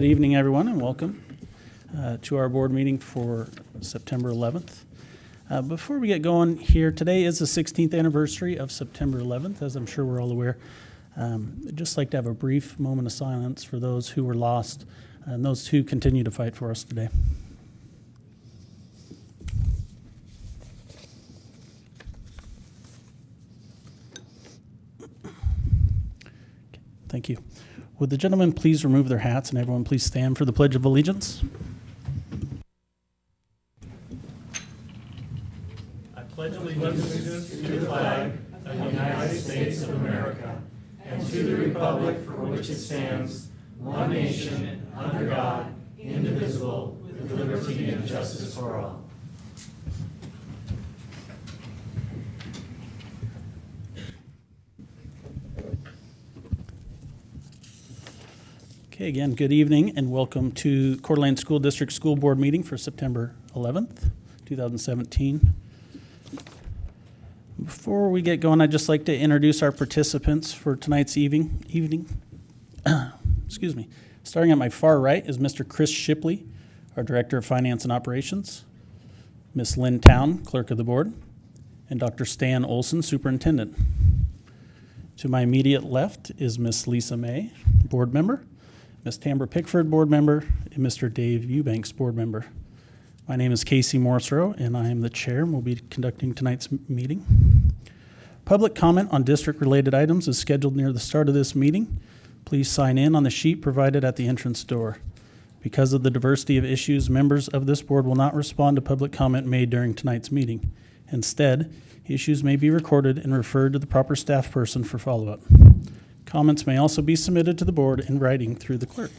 Good evening, everyone, and welcome to our board meeting for September 11th. Before we get going here, today is the 16th anniversary of September 11th, as I'm sure we're all aware. I'd just like to have a brief moment of silence for those who were lost and those who continue to fight for us today. Thank you. Would the gentlemen please remove their hats and everyone please stand for the Pledge of Allegiance? I pledge allegiance to the flag of the United States of America and to the republic for which it stands, one nation, under God, indivisible, with liberty and justice for all. Okay, again, good evening and welcome to Coeur d'Alene School District School Board meeting for September 11th, 2017. Before we get going, I'd just like to introduce our participants for tonight's evening. Excuse me. Starting at my far right is Mr. Chris Shipley, our Director of Finance and Operations, Ms. Lynn Town, Clerk of the Board, and Dr. Stan Olson, Superintendent. To my immediate left is Ms. Lisa May, Board Member, Ms. Tambra Pickford, Board Member, and Mr. Dave Eubanks, Board Member. My name is Casey Morserow, and I am the Chair, and will be conducting tonight's meeting. Public comment on district-related items is scheduled near the start of this meeting. Please sign in on the sheet provided at the entrance door. Because of the diversity of issues, members of this board will not respond to public comment made during tonight's meeting. Instead, issues may be recorded and referred to the proper staff person for follow-up. Comments may also be submitted to the board in writing through the clerk.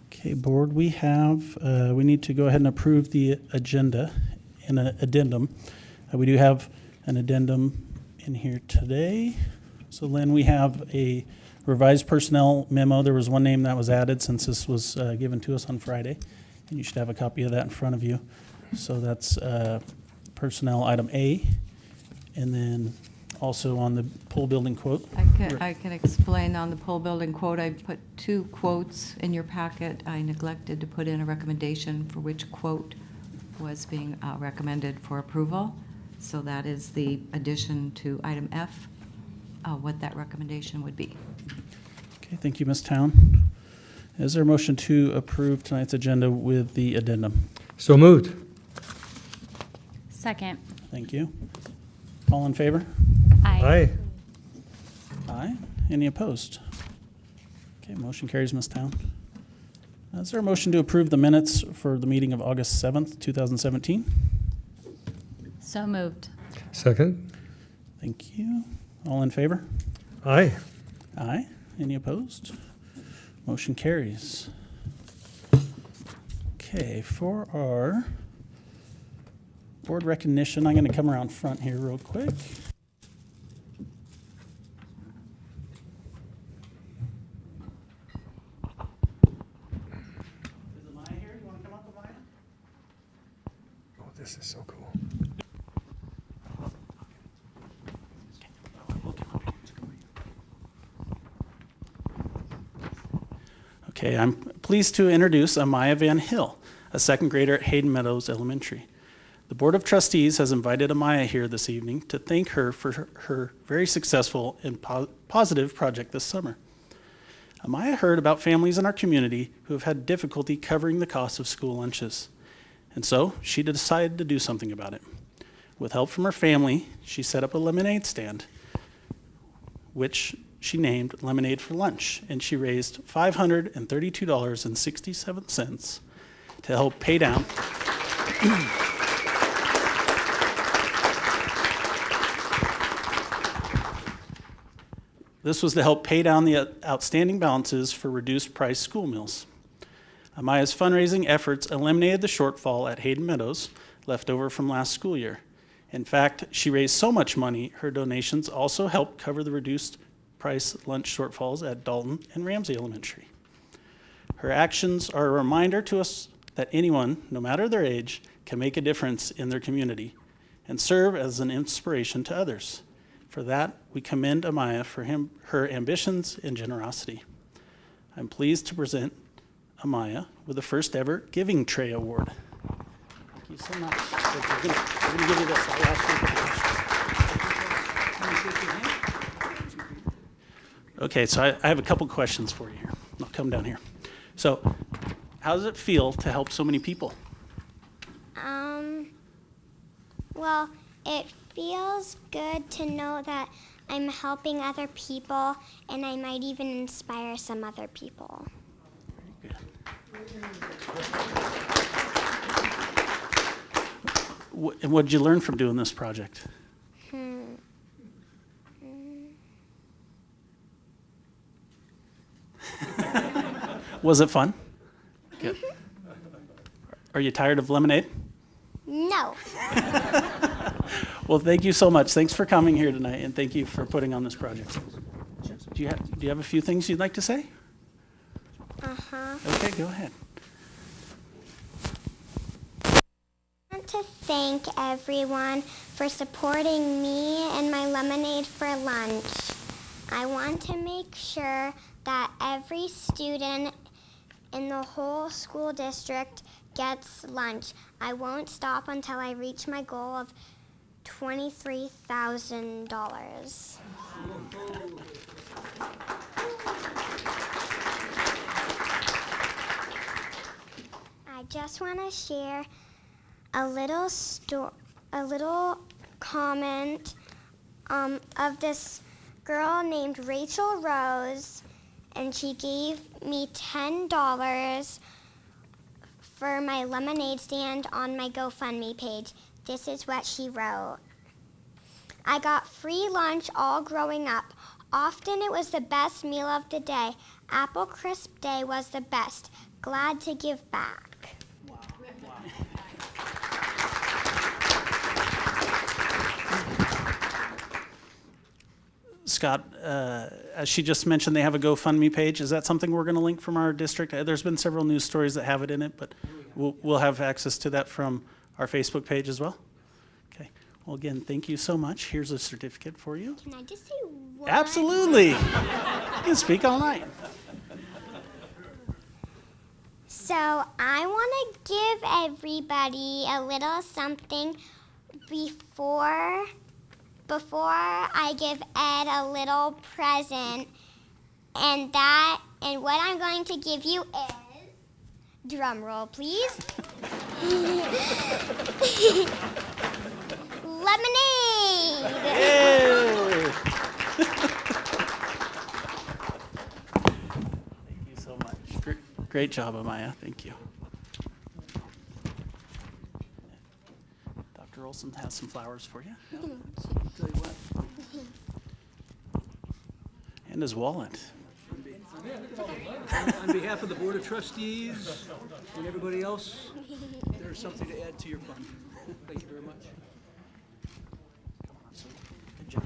Okay, board, we need to go ahead and approve the agenda in an addendum. We do have an addendum in here today. So Lynn, we have a revised personnel memo. There was one name that was added since this was given to us on Friday. And you should have a copy of that in front of you. So that's personnel item A. And then also on the pole building quote. I can explain on the pole building quote. I put two quotes in your packet. I neglected to put in a recommendation for which quote was being recommended for approval. So that is the addition to item F, what that recommendation would be. Okay, thank you, Ms. Town. Is there a motion to approve tonight's agenda with the addendum? So moved. Second. Thank you. All in favor? Aye. Aye. Any opposed? Okay, motion carries, Ms. Town. Is there a motion to approve the minutes for the meeting of August 7th, 2017? So moved. Second. Thank you. All in favor? Aye. Aye. Any opposed? Motion carries. Okay, for our board recognition, I'm going to come around front here real quick. Is Amaya here? You want to come up, Amaya? Oh, this is so cool. Okay, I'm pleased to introduce Amaya Van Hill, a second grader at Hayden Meadows Elementary. The Board of Trustees has invited Amaya here this evening to thank her for her very successful and positive project this summer. Amaya heard about families in our community who have had difficulty covering the cost of school lunches, and so she decided to do something about it. With help from her family, she set up a lemonade stand, which she named Lemonade for Lunch, and she raised $532.67 to help pay down This was to help pay down the outstanding balances for reduced price school meals. Amaya's fundraising efforts eliminated the shortfall at Hayden Meadows left over from last school year. In fact, she raised so much money, her donations also helped cover the reduced price lunch shortfalls at Dalton and Ramsey Elementary. Her actions are a reminder to us that anyone, no matter their age, can make a difference in their community. and serve as an inspiration to others. For that, we commend Amaya for her ambitions and generosity. I'm pleased to present Amaya with the first ever Giving Tray Award. Thank you so much. We're going to give you this. I'll ask you a couple questions. Okay, so I have a couple questions for you here. I'll come down here. So, how does it feel to help so many people? Well, it feels good to know that I'm helping other people, and I might even inspire some other people. Good. And what did you learn from doing this project? Was it fun? Good. Are you tired of lemonade? No. Well, thank you so much. Thanks for coming here tonight, and thank you for putting on this project. Do you have a few things you'd like to say? Okay, go ahead. I want to thank everyone for supporting me and my lemonade for lunch. I want to make sure that every student in the whole school district gets lunch. I won't stop until I reach my goal of $23,000. I just want to share a little comment of this girl named Rachel Rose, and she gave me $10 for my lemonade stand on my GoFundMe page. This is what she wrote. I got free lunch all growing up. Often it was the best meal of the day. Apple Crisp Day was the best. Glad to give back. Scott, as she just mentioned, they have a GoFundMe page. Is that something we're going to link from our district? There's been several news stories that have it in it, but we'll have access to that from our Facebook page as well. Okay. Well, again, thank you so much. Here's a certificate for you. Can I just say one? Absolutely. You can speak all night. So I want to give everybody a little something before I give Ed a little present, and what I'm going to give you is, drum roll please, lemonade. Yay. Thank you so much. Great job, Amaya. Thank you. Dr. Olson has some flowers for you. Tell you what. And his wallet. On behalf of the Board of Trustees and everybody else, there's something to add to your fund. Thank you very much. Good job.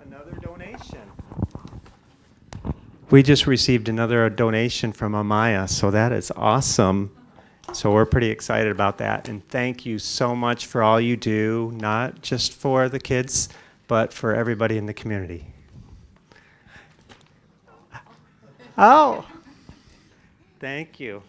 Another donation. We just received another donation from Amaya, so that is awesome. So we're pretty excited about that. And thank you so much for all you do, not just for the kids, but for everybody in the community. Oh, thank you.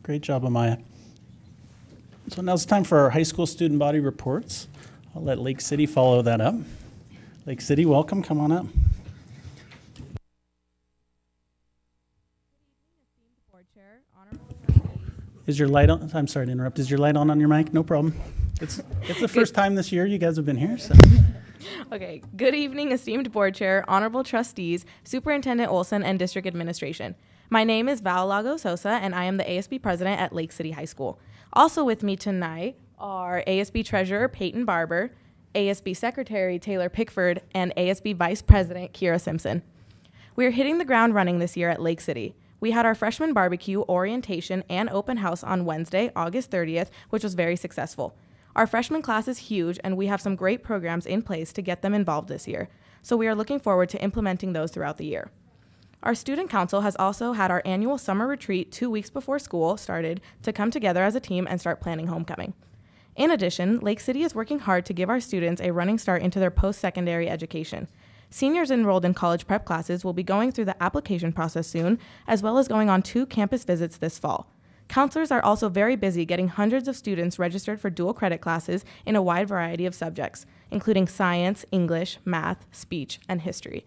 Great job, Amaya. So now it's time for our high school student body reports. I'll let Lake City follow that up. Lake City, welcome. Come on up. Is your light on? I'm sorry to interrupt. Is your light on your mic? No problem. It's the first time this year you guys have been here. So. Okay, good evening, esteemed board chair, honorable trustees, Superintendent Olson, and district administration. My name is Val Lago Sosa, and I am the ASB president at Lake City High School. Also with me tonight are ASB treasurer Peyton Barber, ASB secretary Taylor Pickford, and ASB vice president Kira Simpson. We are hitting the ground running this year at Lake City. We had our freshman barbecue, orientation, and open house on Wednesday, August 30th, which was very successful. Our freshman class is huge, and we have some great programs in place to get them involved this year, so we are looking forward to implementing those throughout the year. Our student council has also had our annual summer retreat 2 weeks before school started to come together as a team and start planning homecoming. In addition, Lake City is working hard to give our students a running start into their post-secondary education. Seniors enrolled in college prep classes will be going through the application process soon, as well as going on 2 campus visits this fall. Counselors are also very busy getting hundreds of students registered for dual credit classes in a wide variety of subjects, including science, English, math, speech, and history.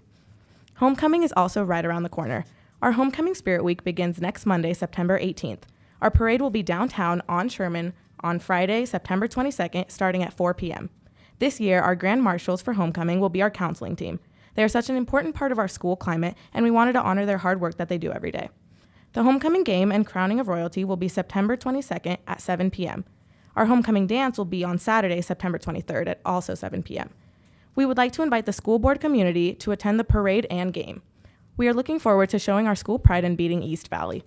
Homecoming is also right around the corner. Our Homecoming Spirit Week begins next Monday, September 18th. Our parade will be downtown on Sherman on Friday, September 22nd, starting at 4 p.m. This year, our Grand Marshals for Homecoming will be our counseling team. They are such an important part of our school climate, and we wanted to honor their hard work that they do every day. The homecoming game and crowning of royalty will be September 22nd at 7 p.m. Our homecoming dance will be on Saturday, September 23rd at also 7 p.m. We would like to invite the school board community to attend the parade and game. We are looking forward to showing our school pride in beating East Valley.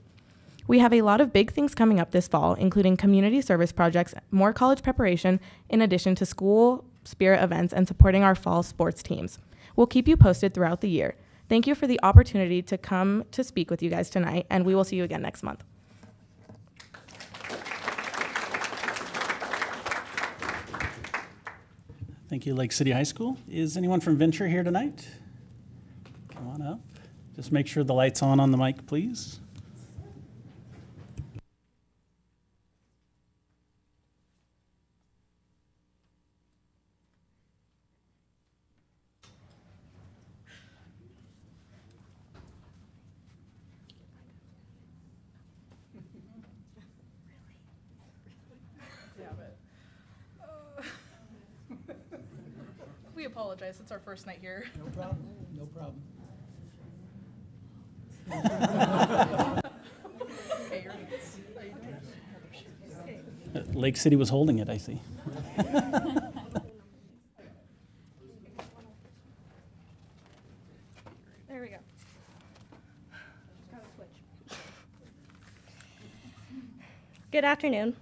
We have a lot of big things coming up this fall, including community service projects, more college preparation, in addition to school spirit events and supporting our fall sports teams. We'll keep you posted throughout the year. Thank you for the opportunity to come to speak with you guys tonight, and we will see you again next month. Thank you, Lake City High School. Is anyone from Venture here tonight? Come on up. Just make sure the light's on the mic, please. We apologize. It's our first night here. No problem, no problem. Okay, you're how you doing? Lake City was holding it, I see. There we go. Good afternoon.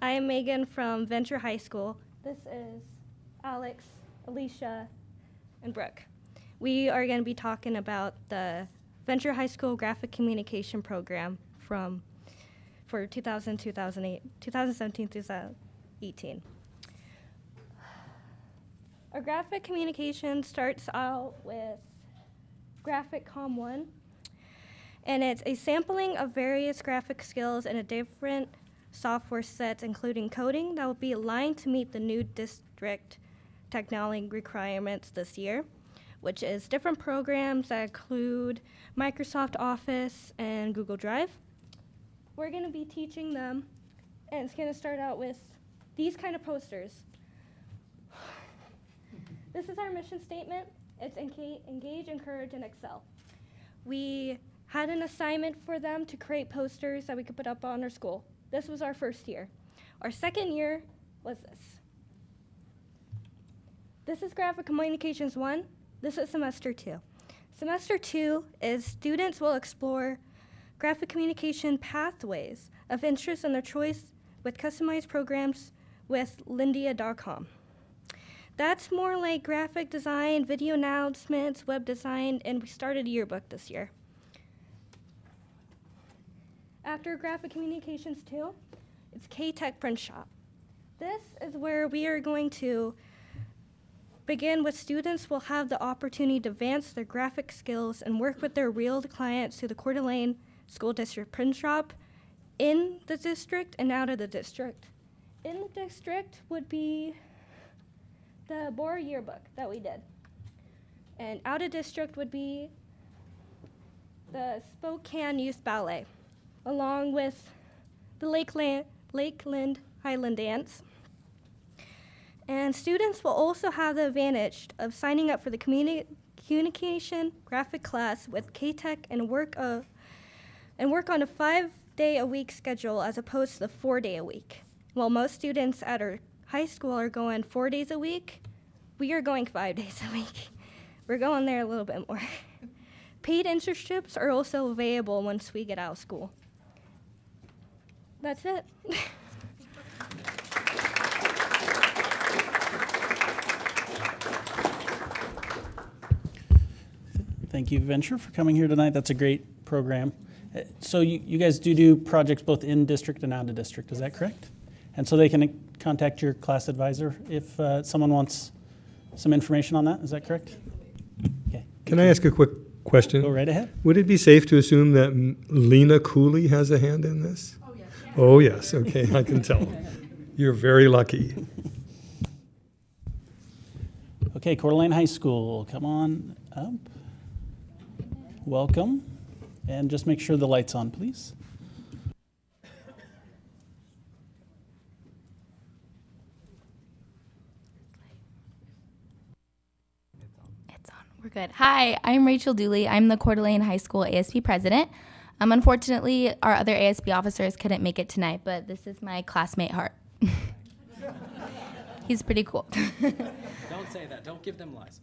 I am Megan from Venture High School. This is Alex, Alicia, and Brooke. We are going to be talking about the Venture High School Graphic Communication Program for 2017-2018. Our graphic communication starts out with Graphic Com 1, and it's a sampling of various graphic skills in a different software sets, including coding, that will be aligned to meet the new district technology requirements this year, which is different programs that include Microsoft Office and Google Drive. We're going to be teaching them, and it's going to start out with these kind of posters. This is our mission statement. It's engage, encourage, and excel. We had an assignment for them to create posters that we could put up on our school. This was our first year. Our second year was this. This is Graphic Communications 1. This is Semester 2. Semester 2 is students will explore graphic communication pathways of interest in their choice with customized programs with Lyndia.com. That's more like graphic design, video announcements, web design, and we started a yearbook this year. After Graphic Communications 2, it's K-Tech Print Shop. This is where we are going to begin with students will have the opportunity to advance their graphic skills and work with their real clients through the Coeur d'Alene School District Print Shop in the district and out of the district. In the district would be the Bora yearbook that we did. And out of district would be the Spokane Youth Ballet, along with the Lakeland Highland Dance. And students will also have the advantage of signing up for the communication graphic class with K-Tech and work on a 5-day-a-week schedule as opposed to the 4-day-a-week. While most students at our high school are going 4 days a week, we are going 5 days a week. We're going there a little bit more. Paid internships are also available once we get out of school. That's it. Thank you, Venture, for coming here tonight. That's a great program. So you guys do projects both in district and out of district, is that correct? And so they can contact your class advisor if someone wants some information on that, is that correct? Okay. Can I ask a quick question? Go right ahead. Would it be safe to assume that Lena Cooley has a hand in this? Oh, yes. Oh, yes. Okay, I can tell. You're very lucky. Okay, Coeur d'Alene High School, come on up. Welcome. And just make sure the light's on, please. It's on. We're good. Hi, I'm Rachel Dooley. I'm the Coeur d'Alene High School ASB president. Unfortunately, our other ASB officers couldn't make it tonight, but this is my classmate, Hart. He's pretty cool. Don't say that. Don't give them lies.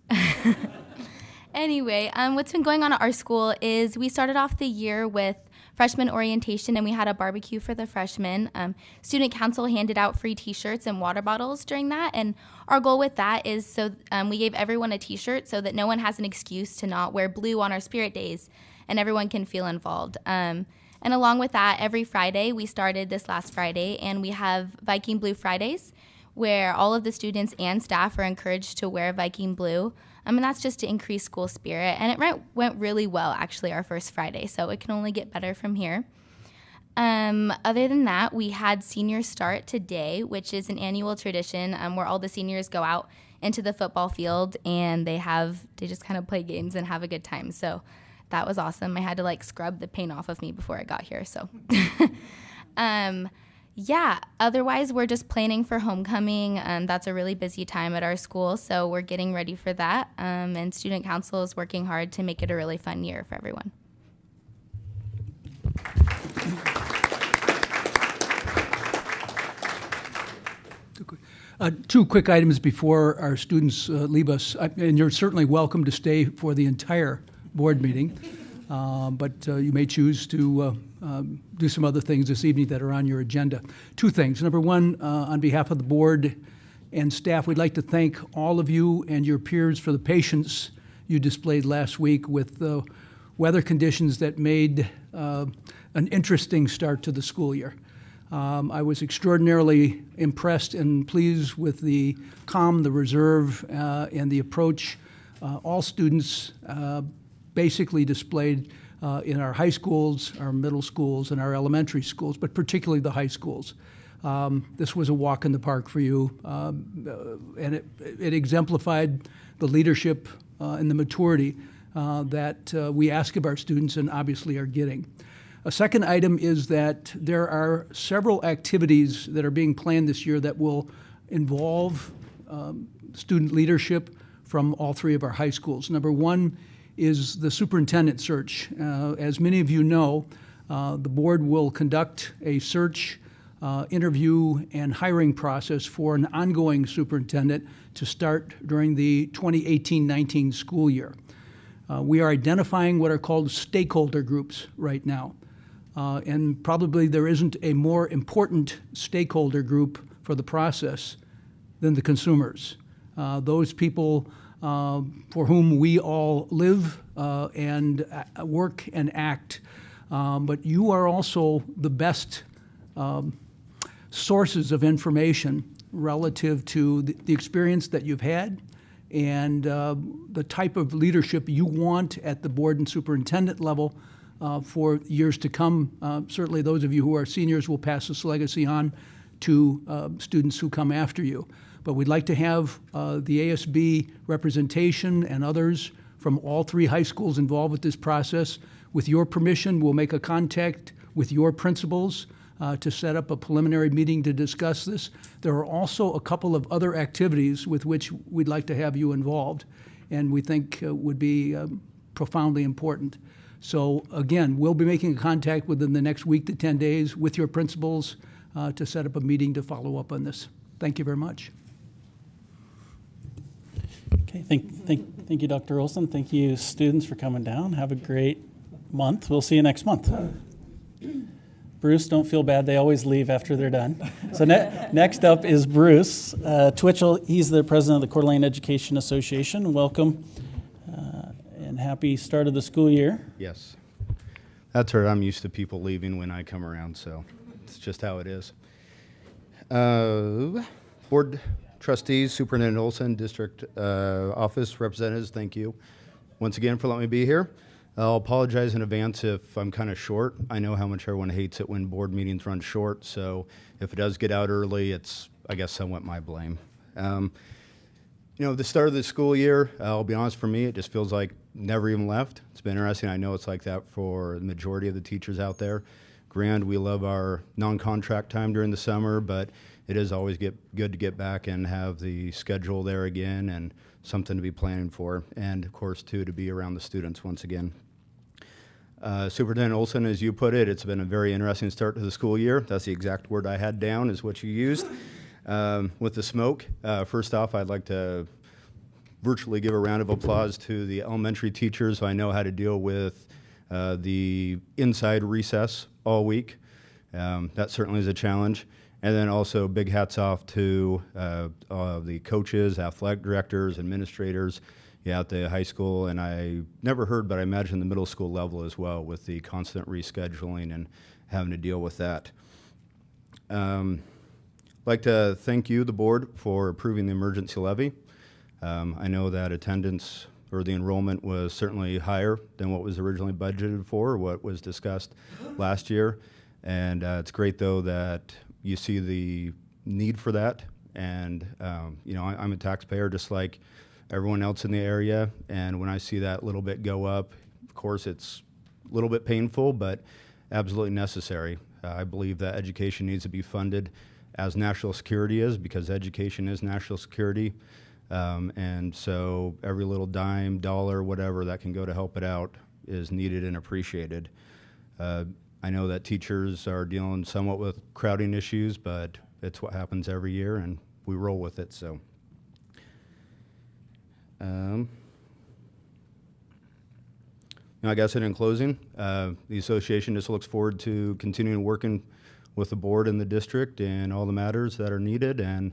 Anyway, what's been going on at our school is we started off the year with freshman orientation, and we had a barbecue for the freshmen. Student council handed out free T-shirts and water bottles during that, and our goal with that is so we gave everyone a T-shirt so that no one has an excuse to not wear blue on our spirit days, and everyone can feel involved. And along with that, every Friday, we started this last Friday, and we have Viking Blue Fridays, where all of the students and staff are encouraged to wear Viking blue. And that's just to increase school spirit. And it went really well, actually, our first Friday, so it can only get better from here. Other than that, we had Senior Start today, which is an annual tradition where all the seniors go out into the football field and they just kind of play games and have a good time. So that was awesome. I had to scrub the paint off of me before I got here, so. Yeah, otherwise we're just planning for homecoming. That's a really busy time at our school, so we're getting ready for that. And student council is working hard to make it a really fun year for everyone. Two quick items before our students leave us. And you're certainly welcome to stay for the entire board meeting. But you may choose to do some other things this evening that are on your agenda. Two things. Number one, on behalf of the board and staff, we'd like to thank all of you and your peers for the patience you displayed last week with the weather conditions that made an interesting start to the school year. I was extraordinarily impressed and pleased with the calm, the reserve, and the approach all students basically displayed in our high schools, our middle schools, and our elementary schools, but particularly the high schools. This was a walk in the park for you, and it exemplified the leadership and the maturity that we ask of our students and obviously are getting. A second item is that there are several activities that are being planned this year that will involve student leadership from all three of our high schools. Number one is the superintendent search. As many of you know, the board will conduct a search, interview, and hiring process for an ongoing superintendent to start during the 2018-19 school year. We are identifying what are called stakeholder groups right now. And probably there isn't a more important stakeholder group for the process than the consumers. Those people for whom we all live and work and act. But you are also the best sources of information relative to the experience that you've had and the type of leadership you want at the board and superintendent level for years to come. Certainly those of you who are seniors will pass this legacy on to students who come after you. But we'd like to have the ASB representation and others from all three high schools involved with this process. With your permission, we'll make a contact with your principals to set up a preliminary meeting to discuss this. There are also a couple of other activities with which we'd like to have you involved, and we think would be profoundly important. So again, we'll be making contact within the next week to 10 days with your principals to set up a meeting to follow up on this. Thank you very much. Okay, thank you, Dr. Olson. Thank you, students, for coming down. Have a great month. We'll see you next month. Bruce, don't feel bad. They always leave after they're done. So next up is Bruce Twitchell. He's the president of the Coeur d'Alene Education Association. Welcome and happy start of the school year. Yes. That's right. I'm used to people leaving when I come around, so it's just how it is. Board trustees, Superintendent Olson, district office representatives, thank you once again for letting me be here. I'll apologize in advance if I'm kind of short. I know how much everyone hates it when board meetings run short, so if it does get out early, it's, I guess, somewhat my blame. You know, the start of the school year, I'll be honest, for me, it just feels like never even left. It's been interesting. I know it's like that for the majority of the teachers out there. Granted, we love our non-contract time during the summer, but it is always good to get back and have the schedule there again and something to be planning for. And, of course, too, to be around the students once again. Superintendent Olson, as you put it, it's been a very interesting start to the school year. That's the exact word I had down, is what you used. With the smoke, first off, I'd like to virtually give a round of applause to the elementary teachers who I know how to deal with the inside recess all week. That certainly is a challenge. And then also big hats off to the coaches, athletic directors, administrators at the high school, and I never heard, but I imagine the middle school level as well, with the constant rescheduling and having to deal with that. I'd like to thank you, the board, for approving the emergency levy. I know that attendance or the enrollment was certainly higher than what was originally budgeted for, or what was discussed last year. And it's great, though, that you see the need for that. And, you know, I'm a taxpayer just like everyone else in the area. And when I see that little bit go up, of course, it's a little bit painful, but absolutely necessary. I believe that education needs to be funded as national security is, because education is national security. And so every little dime, dollar, whatever that can go to help it out is needed and appreciated. I know that teachers are dealing somewhat with crowding issues, but it's what happens every year, and we roll with it. So, I guess in closing, the association just looks forward to continuing working with the board and the district and all the matters that are needed, and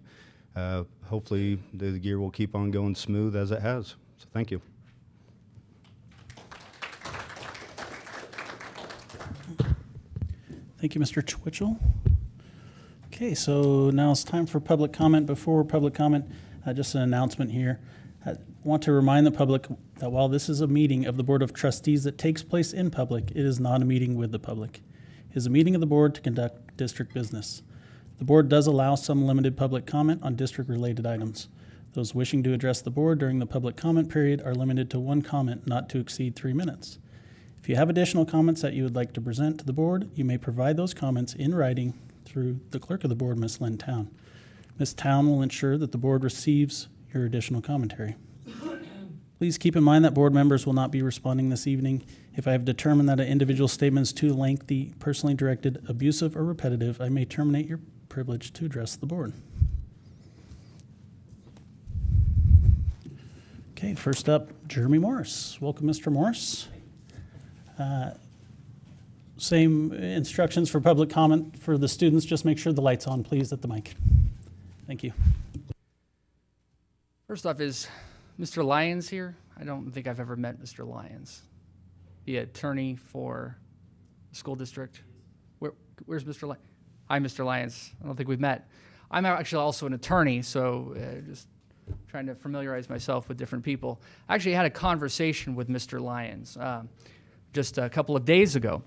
hopefully the year will keep on going smooth as it has. So thank you. Thank you, Mr. Twitchell. Okay, so now it's time for public comment. Before public comment, just an announcement here. I want to remind the public that while this is a meeting of the Board of Trustees that takes place in public, it is not a meeting with the public. It is a meeting of the board to conduct district business. The board does allow some limited public comment on district-related items. Those wishing to address the board during the public comment period are limited to one comment not to exceed 3 minutes. If you have additional comments that you would like to present to the board, you may provide those comments in writing through the clerk of the board, Ms. Lynn Town. Ms. Town will ensure that the board receives your additional commentary. Please keep in mind that board members will not be responding this evening. If I have determined that an individual statement is too lengthy, personally directed, abusive, or repetitive, I may terminate your privilege to address the board. Okay, first up, Jeremy Morris. Welcome, Mr. Morris. Same instructions for public comment for the students. Just make sure the light's on, please, at the mic. Thank you. First off, is Mr. Lyons here? I don't think I've ever met Mr. Lyons, the attorney for the school district. Where's Mr. Lyons? Hi, Mr. Lyons. I don't think we've met. I'm actually also an attorney, so just trying to familiarize myself with different people. I actually had a conversation with Mr. Lyons just a couple of days ago.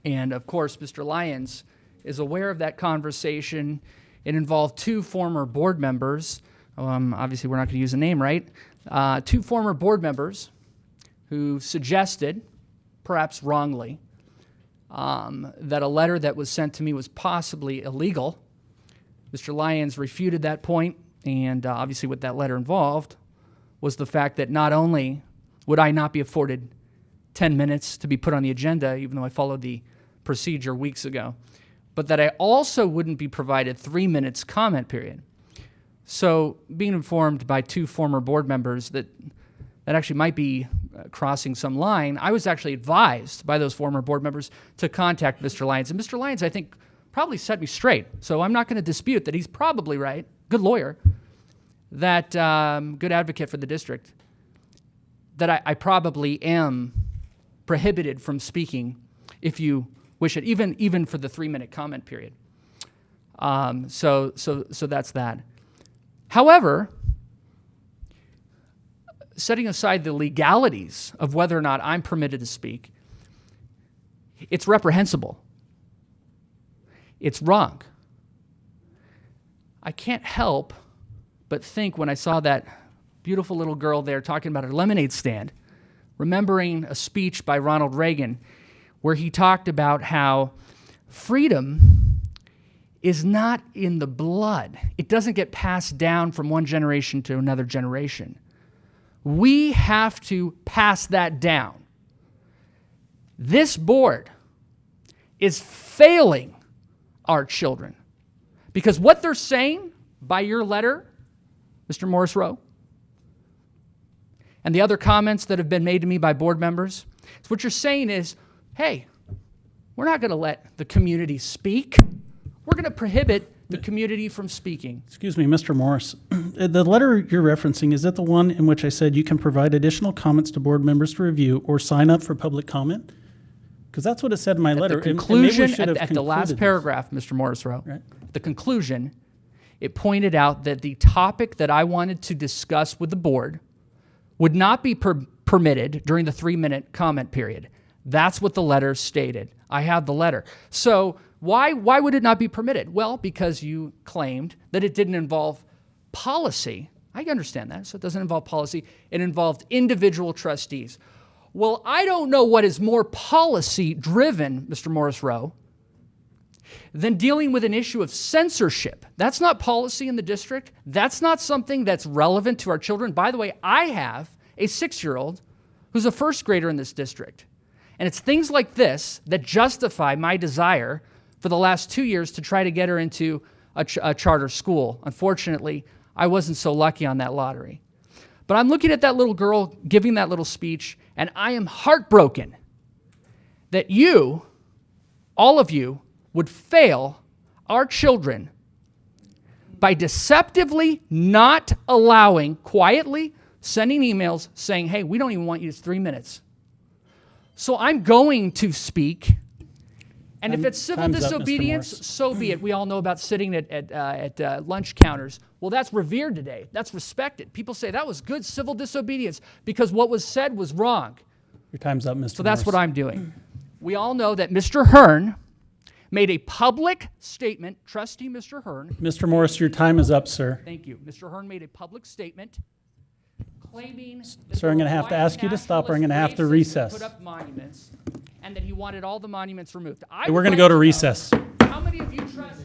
And of course, Mr. Lyons is aware of that conversation. It involved two former board members. Obviously, we're not going to use a name, right? Two former board members who suggested, perhaps wrongly, that a letter that was sent to me was possibly illegal. Mr. Lyons refuted that point, and obviously what that letter involved was the fact that not only would I not be afforded 10 minutes to be put on the agenda, even though I followed the procedure weeks ago, but that I also wouldn't be provided 3 minutes comment period. So being informed by two former board members that actually might be crossing some line, I was actually advised by those former board members to contact Mr. Lyons. And Mr. Lyons, I think, probably set me straight. So I'm not going to dispute that he's probably right, good lawyer, that good advocate for the district, that I probably am prohibited from speaking if you wish it, even for the 3-minute comment period. So that's that. However, setting aside the legalities of whether or not I'm permitted to speak, it's reprehensible. It's wrong. I can't help but think when I saw that beautiful little girl there talking about her lemonade stand, remembering a speech by Ronald Reagan where he talked about how freedom is not in the blood. It doesn't get passed down from one generation to another generation. We have to pass that down. This board is failing our children because what they're saying by your letter, Mr. Morris Rowe, and the other comments that have been made to me by board members, is what you're saying is, hey, we're not going to let the community speak. We're going to prohibit the community from speaking. Excuse me, Mr. Morris. The letter you're referencing, is that the one in which I said you can provide additional comments to board members to review or sign up for public comment? Because that's what it said in my letter. The conclusion, and maybe we should have at the last concluded paragraph, Mr. Morris Rowe, Right. the conclusion, it pointed out that the topic that I wanted to discuss with the board would not be permitted during the 3-minute comment period. That's what the letter stated. I have the letter. So why would it not be permitted? Well, because you claimed that it didn't involve policy. I understand that. So it doesn't involve policy. It involved individual trustees. Well, I don't know what is more policy-driven, Mr. Morris Rowe, than dealing with an issue of censorship. That's not policy in the district. That's not something that's relevant to our children. By the way, I have a 6-year-old who's a first grader in this district. And it's things like this that justify my desire for the last 2 years to try to get her into a charter school. Unfortunately, I wasn't so lucky on that lottery. But I'm looking at that little girl giving that little speech, and I am heartbroken that you, all of you, would fail our children by deceptively not allowing, quietly sending emails saying, hey, we don't even want you to 3 minutes. So I'm going to speak, and if it's civil Time's up, Mr. disobedience, Morris. so be it. We all know about sitting at lunch counters. Well, that's revered today. That's respected. People say that was good civil disobedience because what was said was wrong. Your time's up, Mr. So that's Morris. what I'm doing. We all know that Mr. Hearn made a public statement, trustee Mr. Hearn. Mr. Morris, your time is up, sir. Thank you. Mr. Hearn made a public statement claiming that Sir, I'm going to have to ask you to stop, or I'm going to have to recess. put up monuments and that he wanted all the monuments removed. We're going to go to recess. How many of you trustees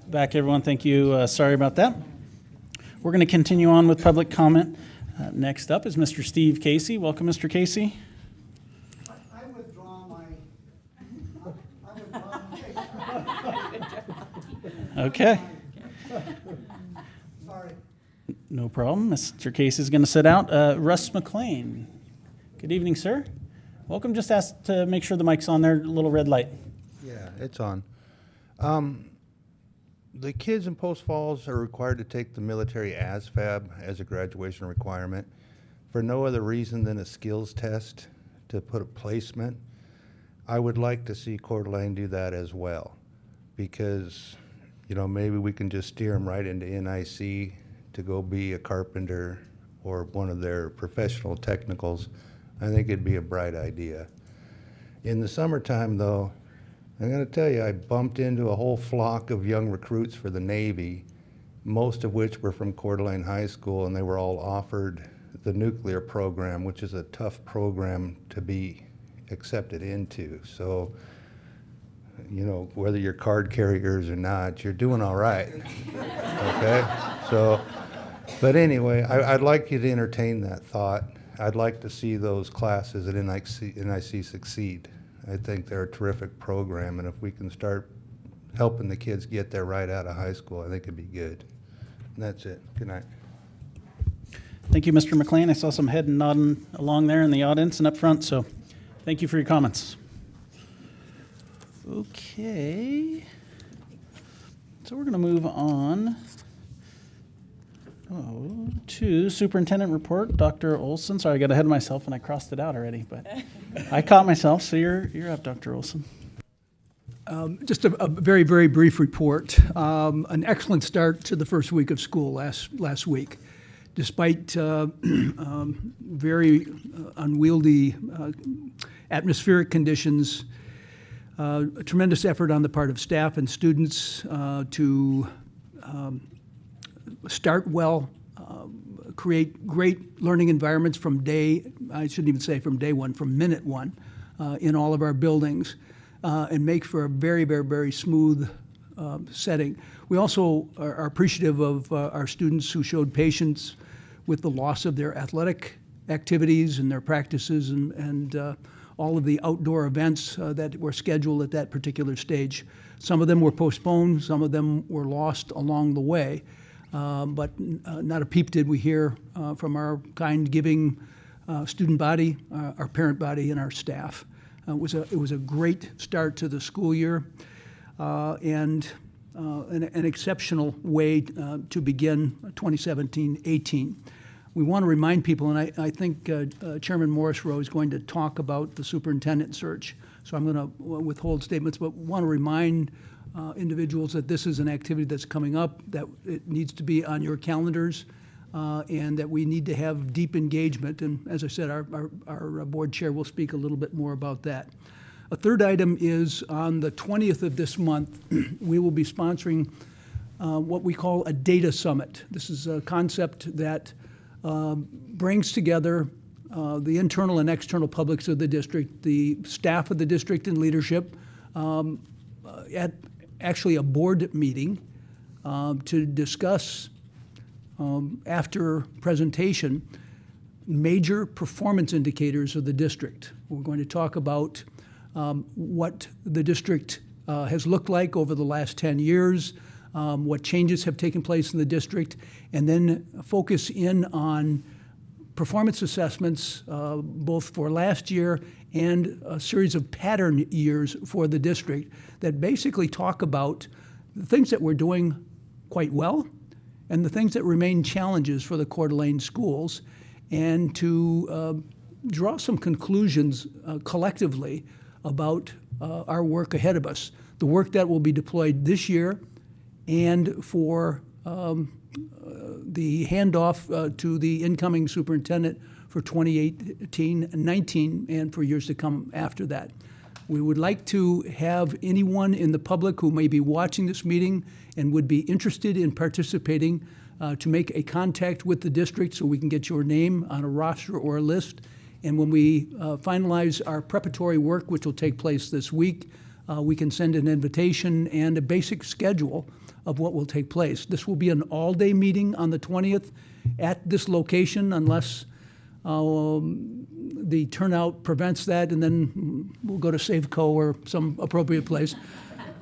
back, everyone. Thank you. Sorry about that. We're going to continue on with public comment. Next up is Mr. Steve Casey. Welcome, Mr. Casey. I withdraw my. Okay. Sorry. No problem. Mr. Casey is going to sit out. Russ McLean. Good evening, sir. Welcome. Just ask to make sure the mic's on there, little red light. Yeah, it's on. The kids in Post Falls are required to take the military ASVAB as a graduation requirement for no other reason than a skills test to put a placement. I would like to see Coeur d'Alene do that as well, because, you know, maybe we can just steer them right into NIC to go be a carpenter or one of their professional technicals. I think it'd be a bright idea. In the summertime, though, I'm going to tell you, I bumped into a whole flock of young recruits for the Navy, most of which were from Coeur d'Alene High School, and they were all offered the nuclear program, which is a tough program to be accepted into. So, you know, whether you're card carriers or not, you're doing all right. Okay? So, but anyway, I'd like you to entertain that thought. I'd like to see those classes at NIC succeed. I think they're a terrific program, and if we can start helping the kids get there right out of high school, I think it'd be good. And that's it. Good night. Thank you, Mr. McLean. I saw some head nodding along there in the audience and up front, so thank you for your comments. Okay. So we're going to move on to superintendent report. Dr. Olson. Sorry, I got ahead of myself and I crossed it out already, but I caught myself. So you're up, Dr. Olson. Just a very, very brief report. An excellent start to the first week of school last week. Despite very unwieldy atmospheric conditions, a tremendous effort on the part of staff and students to start well, create great learning environments from day one, from minute one, in all of our buildings, and make for a very, very, very smooth setting. We also are appreciative of our students who showed patience with the loss of their athletic activities and their practices and all of the outdoor events that were scheduled at that particular stage. Some of them were postponed, some of them were lost along the way. But not a peep did we hear from our kind, giving student body, our parent body, and our staff. It was a great start to the school year, and an exceptional way to begin 2017-18. We want to remind people, and I think Chairman Morris Rowe is going to talk about the superintendent search, so I'm going to withhold statements, but want to remind individuals that this is an activity that's coming up, that it needs to be on your calendars, and that we need to have deep engagement. And as I said, our board chair will speak a little bit more about that. A third item is on the 20th of this month, we will be sponsoring what we call a data summit. This is a concept that brings together the internal and external publics of the district, the staff of the district and leadership, at actually a board meeting to discuss, after presentation, major performance indicators of the district. We're going to talk about what the district has looked like over the last 10 years, what changes have taken place in the district, and then focus in on performance assessments both for last year and a series of pattern years for the district that basically talk about the things that we're doing quite well and the things that remain challenges for the Coeur d'Alene schools, and to draw some conclusions collectively about our work ahead of us, the work that will be deployed this year, and for the handoff to the incoming superintendent for 2018-19 and for years to come after that. We would like to have anyone in the public who may be watching this meeting and would be interested in participating to make a contact with the district so we can get your name on a roster or a list. And when we finalize our preparatory work, which will take place this week, we can send an invitation and a basic schedule of what will take place. This will be an all-day meeting on the 20th at this location unless the turnout prevents that, and then we'll go to Safeco or some appropriate place.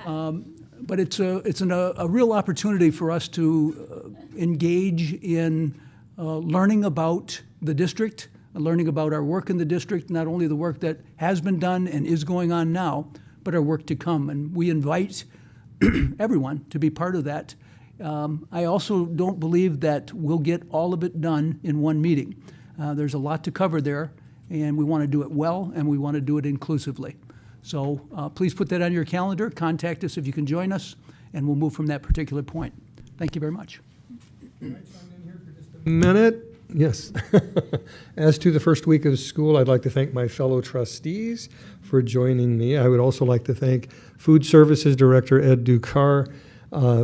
But it's a real opportunity for us to engage in learning about the district, learning about our work in the district, not only the work that has been done and is going on now, but our work to come. And we invite everyone to be part of that. I also don't believe that we'll get all of it done in one meeting. There's a lot to cover there, and we want to do it well, and we want to do it inclusively. So please put that on your calendar. Contact us if you can join us, and we'll move from that particular point. Thank you very much. Minute. Yes. As to the first week of school, I'd like to thank my fellow trustees for joining me. I would also like to thank Food Services Director Ed Ducar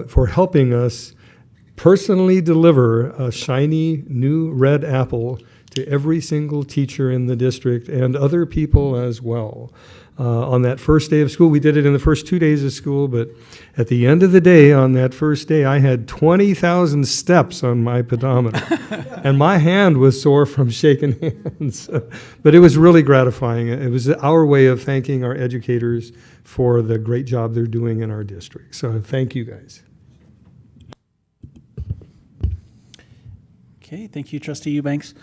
for helping us personally deliver a shiny new red apple to every single teacher in the district and other people as well. On that first day of school, we did it in the first 2 days of school, but at the end of the day, on that first day, I had 20,000 steps on my pedometer, and my hand was sore from shaking hands. But it was really gratifying. It was our way of thanking our educators for the great job they're doing in our district. So thank you, guys. Okay, thank you, Trustee Eubanks.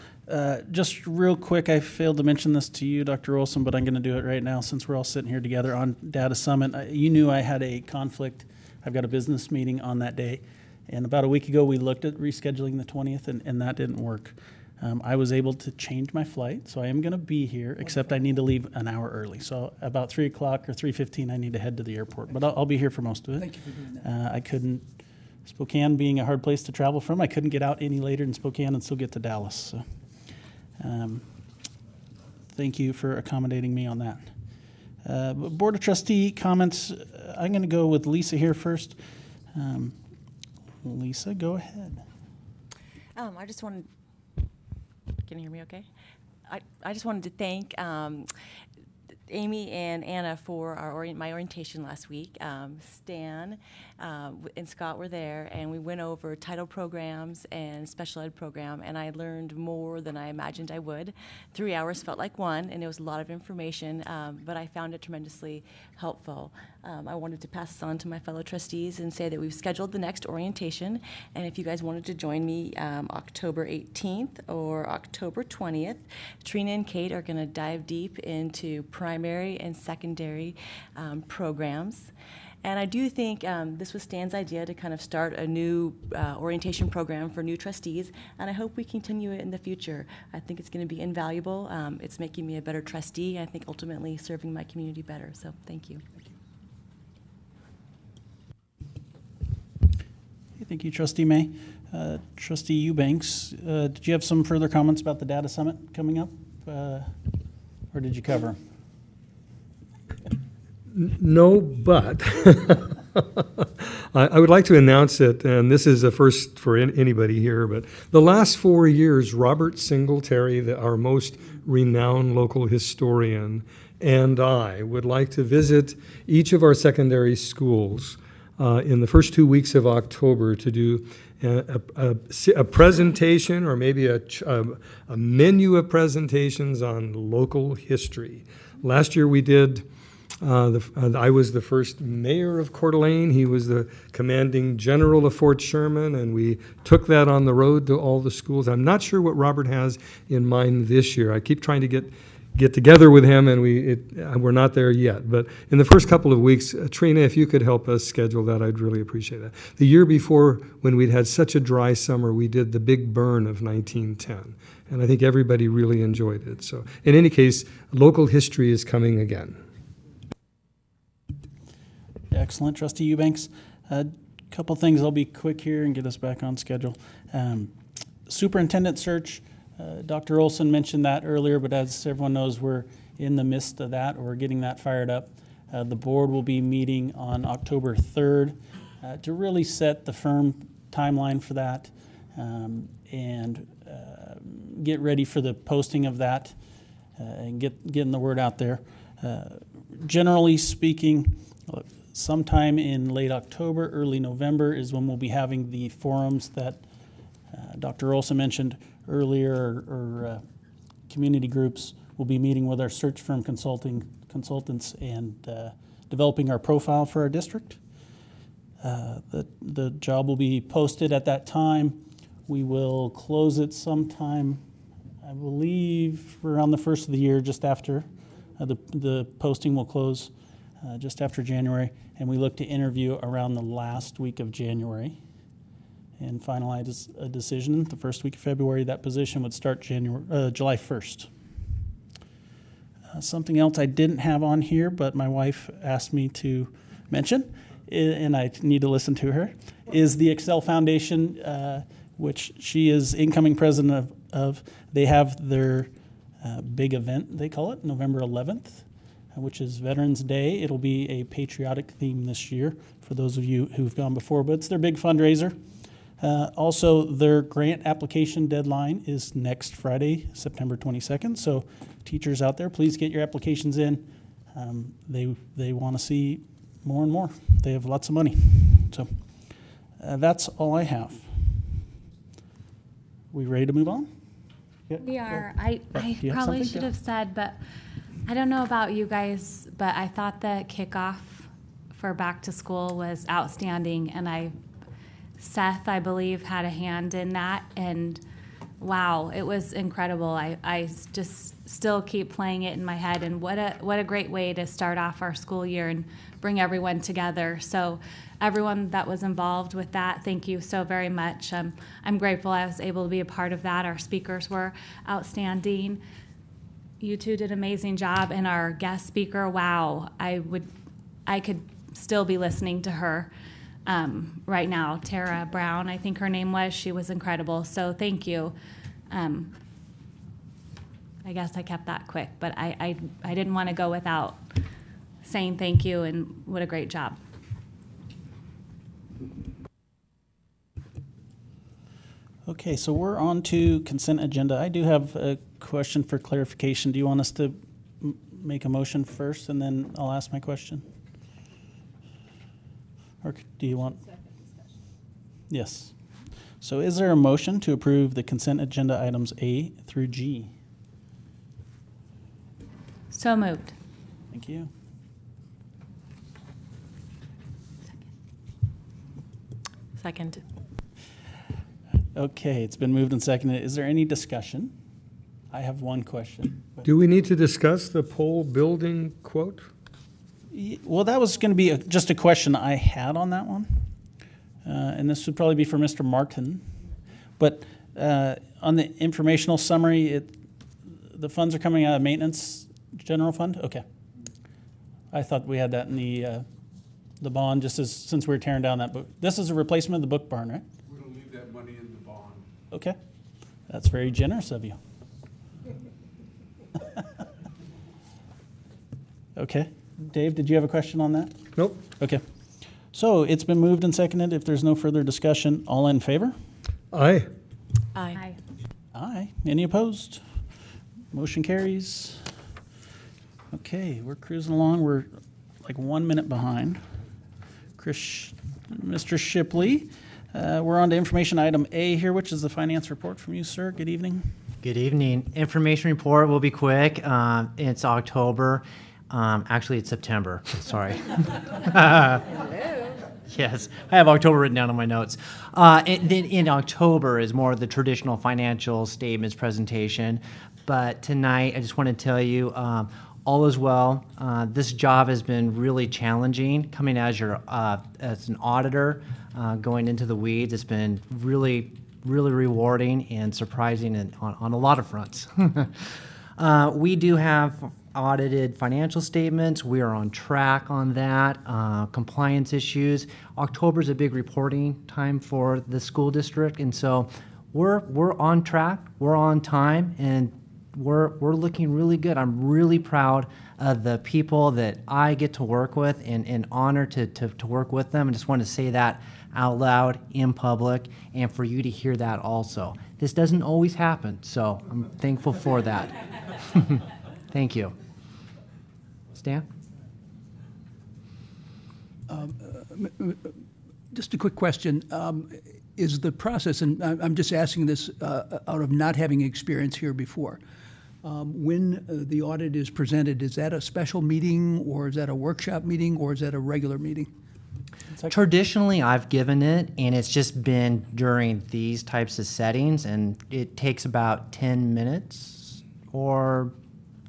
Just real quick, I failed to mention this to you, Dr. Olson, but I'm going to do it right now since we're all sitting here together on Data Summit. You knew I had a conflict. I've got a business meeting on that day. And about a week ago, we looked at rescheduling the 20th, and that didn't work. I was able to change my flight, so I am going to be here, except I need to leave an hour early. So about 3 o'clock or 3:15, I need to head to the airport. But I'll be here for most of it. Thank you for doing that. I couldn't, Spokane being a hard place to travel from, I couldn't get out any later in Spokane and still get to Dallas. So. Thank you for accommodating me on that. Board of Trustee comments, I'm going to go with Lisa here first. Lisa, go ahead. I just wanted, can you hear me okay? I just wanted to thank Amy and Anna for my orientation last week. Stan and Scott were there, and we went over title programs and special ed program, and I learned more than I imagined I would. 3 hours felt like one, and it was a lot of information, but I found it tremendously helpful. I wanted to pass this on to my fellow trustees and say that we've scheduled the next orientation, and if you guys wanted to join me October 18th or October 20th, Trina and Kate are going to dive deep into primary and secondary programs. And I do think this was Stan's idea to kind of start a new orientation program for new trustees, and I hope we continue it in the future. I think it's going to be invaluable. It's making me a better trustee, and I think ultimately serving my community better. So thank you. Thank you, Trustee May. Trustee Eubanks, did you have some further comments about the Data Summit coming up, or did you cover? No, but I would like to announce it, and this is a first for anybody here, but the last 4 years, Robert Singletary, our most renowned local historian, and I would like to visit each of our secondary schools in the first 2 weeks of October to do a presentation or maybe a menu of presentations on local history. Last year we did I was the first mayor of Coeur d'Alene. He was the commanding general of Fort Sherman, and we took that on the road to all the schools. I'm not sure what Robert has in mind this year. I keep trying to get together with him, and we're not there yet. But in the first couple of weeks, Trina, if you could help us schedule that, I'd really appreciate that. The year before, when we'd had such a dry summer, we did the Big Burn of 1910, and I think everybody really enjoyed it. So in any case, local history is coming again. Excellent, Trustee Eubanks. A couple things, I'll be quick here and get us back on schedule. Superintendent search, Dr. Olson mentioned that earlier, but as everyone knows, we're in the midst of that, or we're getting that fired up. The board will be meeting on October 3rd to really set the firm timeline for that and get ready for the posting of that and getting the word out there. Generally speaking, Sometime in late October, early November is when we'll be having the forums that Dr. Olson mentioned earlier, or community groups. Will be meeting with our search firm consultants and developing our profile for our district. The job will be posted at that time. We will close it sometime, I believe, around the first of the year, just after. The posting will close just after January, and we look to interview around the last week of January and finalize a decision the first week of February. That position would start July 1st. Something else I didn't have on here, but my wife asked me to mention, and I need to listen to her, is the Excel Foundation, which she is incoming president of. They have their big event, they call it, November 11th, which is Veterans Day. It'll be a patriotic theme this year for those of you who've gone before, but it's their big fundraiser. Also, their grant application deadline is next Friday, September 22nd. So teachers out there, please get your applications in. They want to see more and more. They have lots of money. So that's all I have. We ready to move on? Yeah. We are. I Do you have probably something? should Yeah. have said, but I don't know about you guys, but I thought the kickoff for back to school was outstanding, and Seth, I believe, had a hand in that, and wow, it was incredible. I just still keep playing it in my head, and what a great way to start off our school year and bring everyone together. So everyone that was involved with that, thank you so very much. I'm grateful I was able to be a part of that. Our speakers were outstanding. You two did an amazing job, and our guest speaker, wow, I could still be listening to her right now. Tara Brown, I think her name was. She was incredible. So thank you. I guess I kept that quick, but I didn't want to go without saying thank you, and what a great job. Okay, so we're on to consent agenda. I do have a question for clarification. Do you want us to make a motion first, and then I'll ask my question? Or do you want? Yes. So is there a motion to approve the consent agenda items A through G? So moved. Thank you. Second. Okay, it's been moved and seconded. Is there any discussion? I have one question. Do we need to discuss the pole building quote? Well, that was going to be just a question I had on that one. And this would probably be for Mr. Martin. But on the informational summary, the funds are coming out of maintenance general fund? Okay. I thought we had that in the bond, just since we were tearing down that book. This is a replacement of the book barn, right? We don't leave that money in the bond. Okay. That's very generous of you. Okay. Dave, did you have a question on that? Nope. Okay. So it's been moved and seconded. If there's no further discussion, all in favor? Aye. Aye. Aye. Any opposed? Motion carries. Okay, we're cruising along. We're like 1 minute behind. Mr. Shipley, we're on to information item A here, which is the finance report from you, sir. Good evening. Good evening. Information report will be quick. It's October. Actually, it's September. Sorry. Yes, I have October written down on my notes. Then in October is more of the traditional financial statements presentation. But tonight, I just want to tell you, all is well. This job has been really challenging. Coming as an auditor, going into the weeds, it's been really rewarding and surprising on a lot of fronts. We do have audited financial statements. We are on track on that. Compliance issues. October is a big reporting time for the school district, and so we're on track. We're on time, and we're looking really good. I'm really proud of the people that I get to work with, and honored to work with them. I just want to say that out loud in public, and for you to hear that also. This doesn't always happen, so I'm thankful for that. Thank you. Stan? Just a quick question. Is the process, and I'm just asking this out of not having experience here before, when the audit is presented, is that a special meeting, or is that a workshop meeting, or is that a regular meeting? Traditionally, I've given it, and it's just been during these types of settings, and it takes about 10 minutes or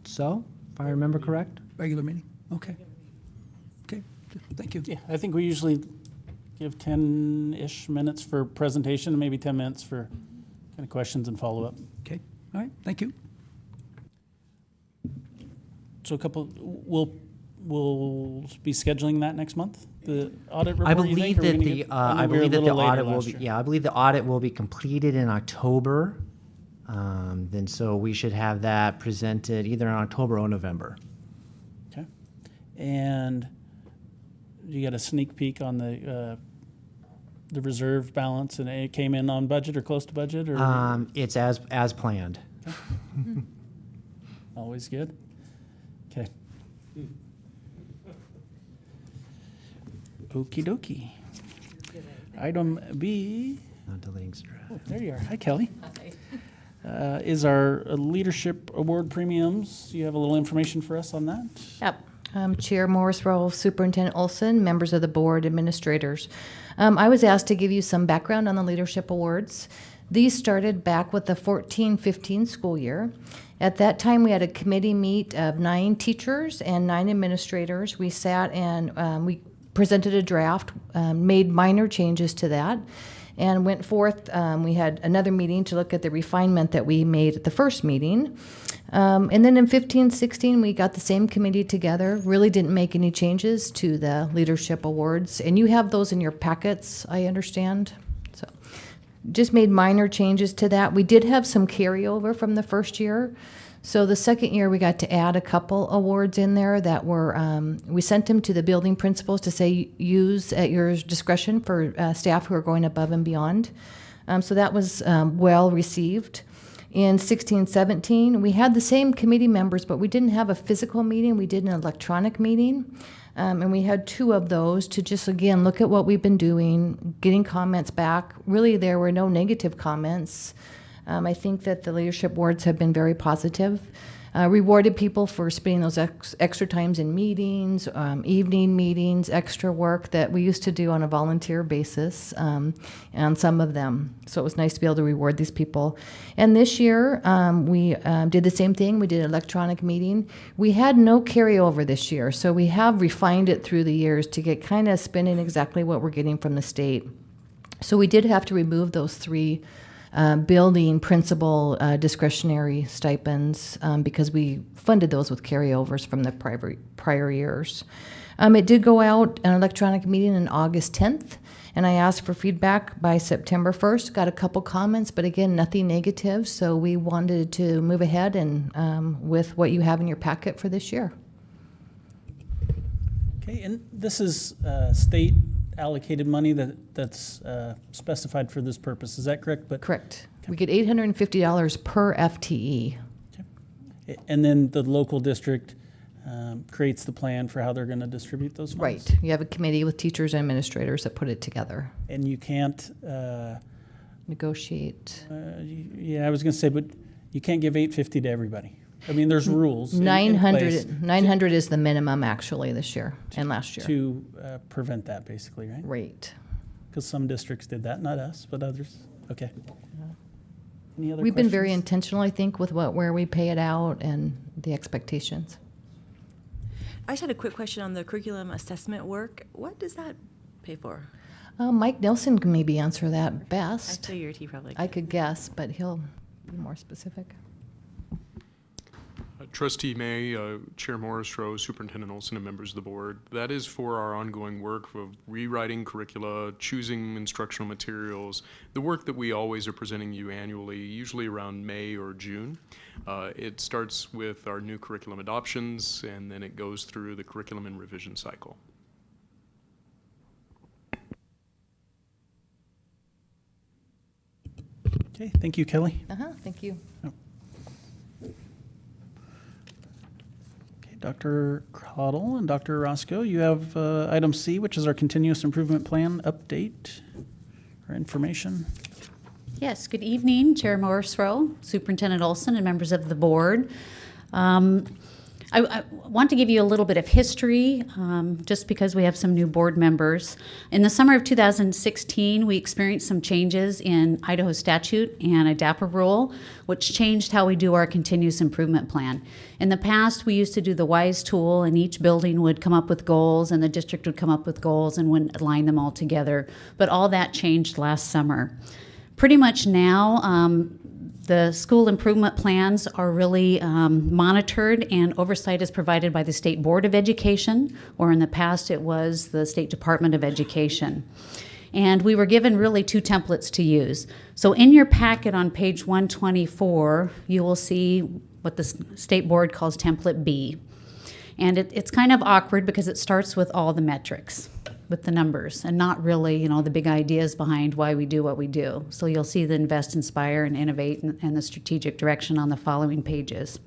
so, if I remember correct. Regular meeting? Okay. Okay, thank you. Yeah, I think we usually give 10-ish minutes for presentation, and maybe 10 minutes for kind of questions and follow-up. Okay, all right, thank you. So we'll be scheduling that next month, the audit report. I believe that the I believe that the audit will be I believe the audit will be completed in October. Then so we should have that presented either in October or November. Okay, and you got a sneak peek on the reserve balance, and it came in on budget or close to budget, or it's as planned. Okay. Always good. Okay. Okie dokie. Item B. Not deleting stress. Oh, there you are. Hi, Kelly. Is our leadership award premiums. You have a little information for us on that? Yep. Chair Morris Rowe, Superintendent Olson, members of the board, administrators. I was asked to give you some background on the leadership awards. These started back with the 14-15 school year. At that time, we had a committee meet of 9 teachers and 9 administrators. We sat and we presented a draft, made minor changes to that, and went forth. We had another meeting to look at the refinement that we made at the first meeting. And then in 15-16, we got the same committee together, really didn't make any changes to the leadership awards. And you have those in your packets, I understand. So just made minor changes to that. We did have some carryover from the first year. So the second year, we got to add a couple awards in there that were, we sent them to the building principals to say, use at your discretion for staff who are going above and beyond. So that was well received. In 16-17, we had the same committee members, but we didn't have a physical meeting. We did an electronic meeting. And we had 2 of those to just, again, look at what we've been doing, getting comments back. Really, there were no negative comments. I think that the leadership boards have been very positive. Rewarded people for spending those extra times in meetings, evening meetings, extra work that we used to do on a volunteer basis, and some of them. So it was nice to be able to reward these people. And this year, we did the same thing. We did an electronic meeting. We had no carryover this year, so we have refined it through the years to get kind of spending exactly what we're getting from the state. So we did have to remove those 3 building principal discretionary stipends because we funded those with carryovers from the prior years. It did go out an electronic meeting on August 10th, and I asked for feedback by September 1st. Got a couple comments, but again, nothing negative, so we wanted to move ahead and with what you have in your packet for this year. Okay, and this is state allocated money that's specified for this purpose. Is that correct? But correct. Okay. We get $850 per FTE. Okay. And then the local district creates the plan for how they're going to distribute those funds? Right. You have a committee with teachers and administrators that put it together. And you can't negotiate. Yeah, I was going to say, but you can't give $850 to everybody. I mean, there's rules. 900 is the minimum actually this year and last year. To prevent that, basically, right? Right. Because some districts did that, not us, but others. Okay. Any other We've questions? been very intentional, I think, with where we pay it out and the expectations. I just had a quick question on the curriculum assessment work. What does that pay for? Mike Nelson can maybe answer that best. I figured he probably could. I could guess, but he'll be more specific. Trustee May, Chair Morris Rowe, Superintendent Olson, and members of the board. That is for our ongoing work of rewriting curricula, choosing instructional materials, the work that we always are presenting you annually, usually around May or June. It starts with our new curriculum adoptions, and then it goes through the curriculum and revision cycle. Okay, thank you, Kelly. Thank you. Oh. Dr. Cottle and Dr. Roscoe, you have item C, which is our continuous improvement plan update or information. Yes, good evening, Chair Morris Rowe, Superintendent Olson, and members of the board. I want to give you a little bit of history, just because we have some new board members. In the summer of 2016, we experienced some changes in Idaho statute and ADAPA rule, which changed how we do our continuous improvement plan. In the past, we used to do the WISE tool, and each building would come up with goals, and the district would come up with goals and would align them all together. But all that changed last summer. Pretty much now, the school improvement plans are really monitored, and oversight is provided by the State Board of Education, or in the past it was the State Department of Education. And we were given really two templates to use. So in your packet on page 124, you will see what the State Board calls Template B. And it's kind of awkward because it starts with all the metrics, with the numbers, and not really, the big ideas behind why we do what we do. So you'll see the invest, inspire, and innovate and the strategic direction on the following pages.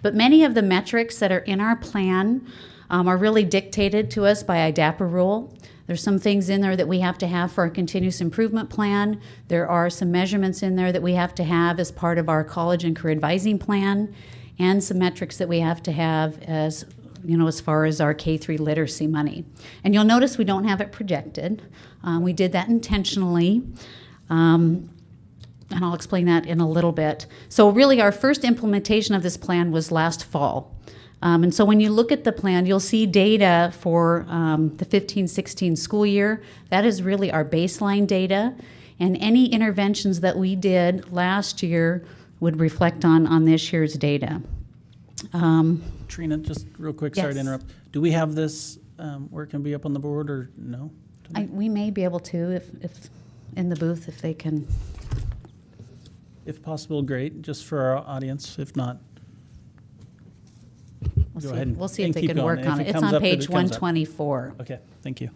But many of the metrics that are in our plan are really dictated to us by IDAPA rule. There's some things in there that we have to have for our continuous improvement plan. There are some measurements in there that we have to have as part of our college and career advising plan, and some metrics that we have to have as far as our K-3 literacy money. And you'll notice we don't have it projected. We did that intentionally, and I'll explain that in a little bit. So really our first implementation of this plan was last fall. And so when you look at the plan, you'll see data for the 15-16 school year. That is really our baseline data, and any interventions that we did last year would reflect on this year's data. Trina, just real quick, sorry to interrupt. Do we have this where it can be up on the board, or no? We may be able to, if in the booth, if they can. If possible, great, just for our audience. If not, go ahead. We'll see if they can work on it. It's on page 124. Okay, thank you.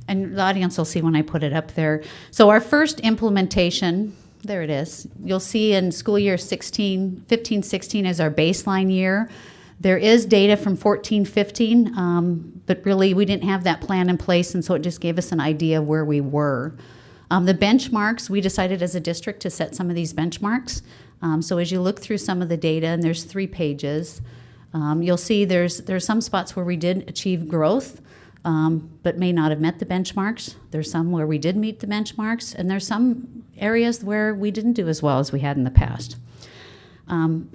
And the audience will see when I put it up there. So our first implementation, there it is. You'll see in school year 15-16 as our baseline year. There is data from 14-15, but really we didn't have that plan in place, and so it just gave us an idea of where we were. The benchmarks, we decided as a district to set some of these benchmarks. So as you look through some of the data, and there's 3 pages, you'll see there's some spots where we did achieve growth, but may not have met the benchmarks. There's some where we did meet the benchmarks, and there's some areas where we didn't do as well as we had in the past.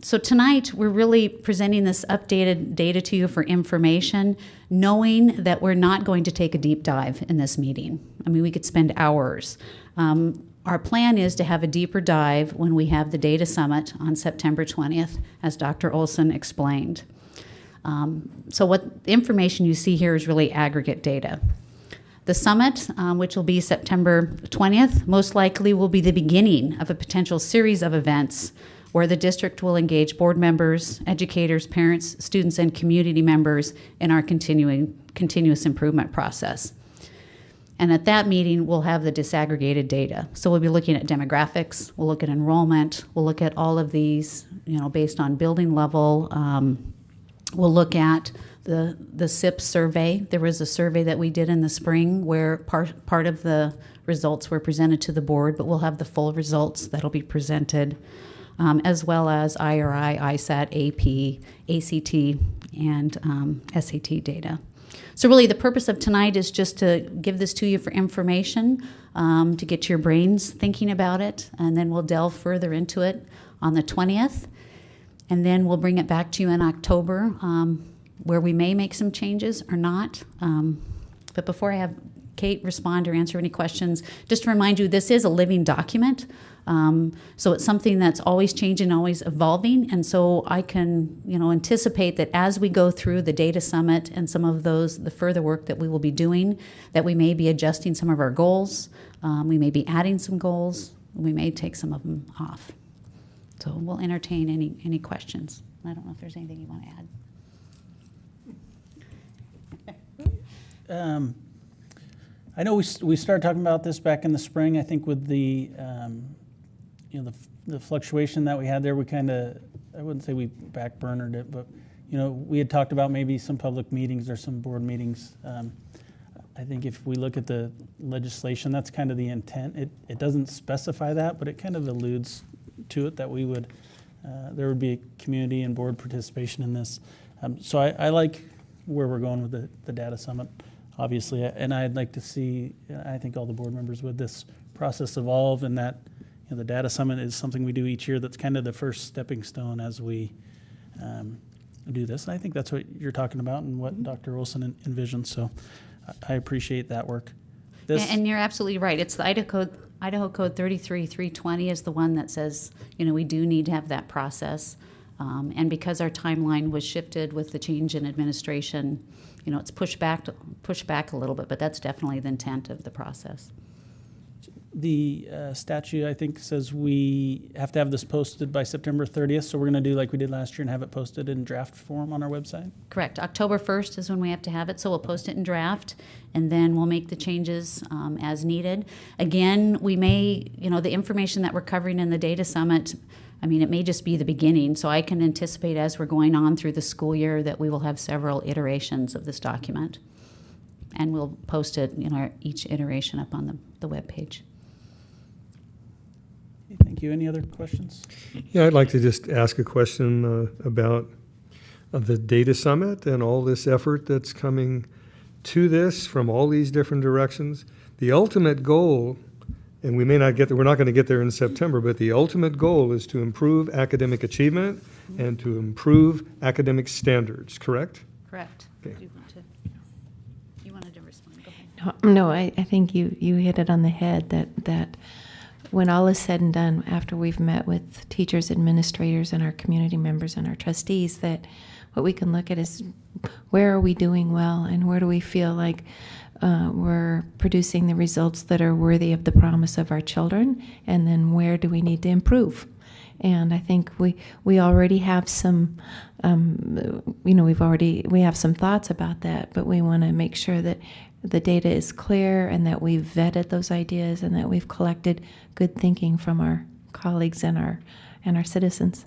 So tonight, we're really presenting this updated data to you for information, knowing that we're not going to take a deep dive in this meeting. I mean, we could spend hours. Our plan is to have a deeper dive when we have the data summit on September 20th, as Dr. Olson explained. So what the information you see here is really aggregate data. The summit, which will be September 20th, most likely will be the beginning of a potential series of events where the district will engage board members, educators, parents, students, and community members in our continuous improvement process. And at that meeting, we'll have the disaggregated data. So we'll be looking at demographics, we'll look at enrollment, we'll look at all of these, based on building level. We'll look at the SIP survey. There was a survey that we did in the spring where part of the results were presented to the board, but we'll have the full results that'll be presented, as well as IRI, ISAT, AP, ACT, and SAT data. So really the purpose of tonight is just to give this to you for information, to get your brains thinking about it, and then we'll delve further into it on the 20th. And then we'll bring it back to you in October, where we may make some changes or not. But before I have Kate respond or answer any questions, just to remind you, this is a living document. So it's something that's always changing, always evolving. And so I can, anticipate that as we go through the data summit and some of the further work that we will be doing, that we may be adjusting some of our goals. We may be adding some goals. We may take some of them off. So we'll entertain any questions. I don't know if there's anything you want to add. I know we started talking about this back in the spring. I think with the the fluctuation that we had there, we kind of, I wouldn't say we backburnered it, but we had talked about maybe some public meetings or some board meetings. I think if we look at the legislation, that's kind of the intent. It doesn't specify that, but it kind of alludes to it, that we would, there would be community and board participation in this. So I like where we're going with the data summit, obviously, and I'd like to see, I think all the board members, with this process evolve, and that the data summit is something we do each year. That's kind of the first stepping stone as we do this. And I think that's what you're talking about and what Dr. Olson envisions. So I appreciate that work. And you're absolutely right. It's the Idaho Code 33320 is the one that says, we do need to have that process. And because our timeline was shifted with the change in administration, it's pushed back a little bit, but that's definitely the intent of the process. The statute, I think, says we have to have this posted by September 30th, so we're going to do like we did last year and have it posted in draft form on our website? Correct. October 1st is when we have to have it, so we'll post it in draft, and then we'll make the changes as needed. Again, we may, the information that we're covering in the Data Summit, it may just be the beginning, so I can anticipate as we're going on through the school year that we will have several iterations of this document, and we'll post it, each iteration up on the web page. Thank you. Any other questions? Yeah, I'd like to just ask a question about the Data Summit and all this effort that's coming to this from all these different directions. The ultimate goal, and we may not get there, we're not going to get there in September, but the ultimate goal is to improve academic achievement and to improve academic standards, correct? Correct. Okay. You wanted to respond. Go ahead. No, I think you hit it on the head that when all is said and done, after we've met with teachers, administrators, and our community members and our trustees, that what we can look at is where are we doing well and where do we feel like we're producing the results that are worthy of the promise of our children, and then where do we need to improve. And I think we already have some, we have some thoughts about that, but we want to make sure that the data is clear and that we've vetted those ideas and that we've collected good thinking from our colleagues and our citizens.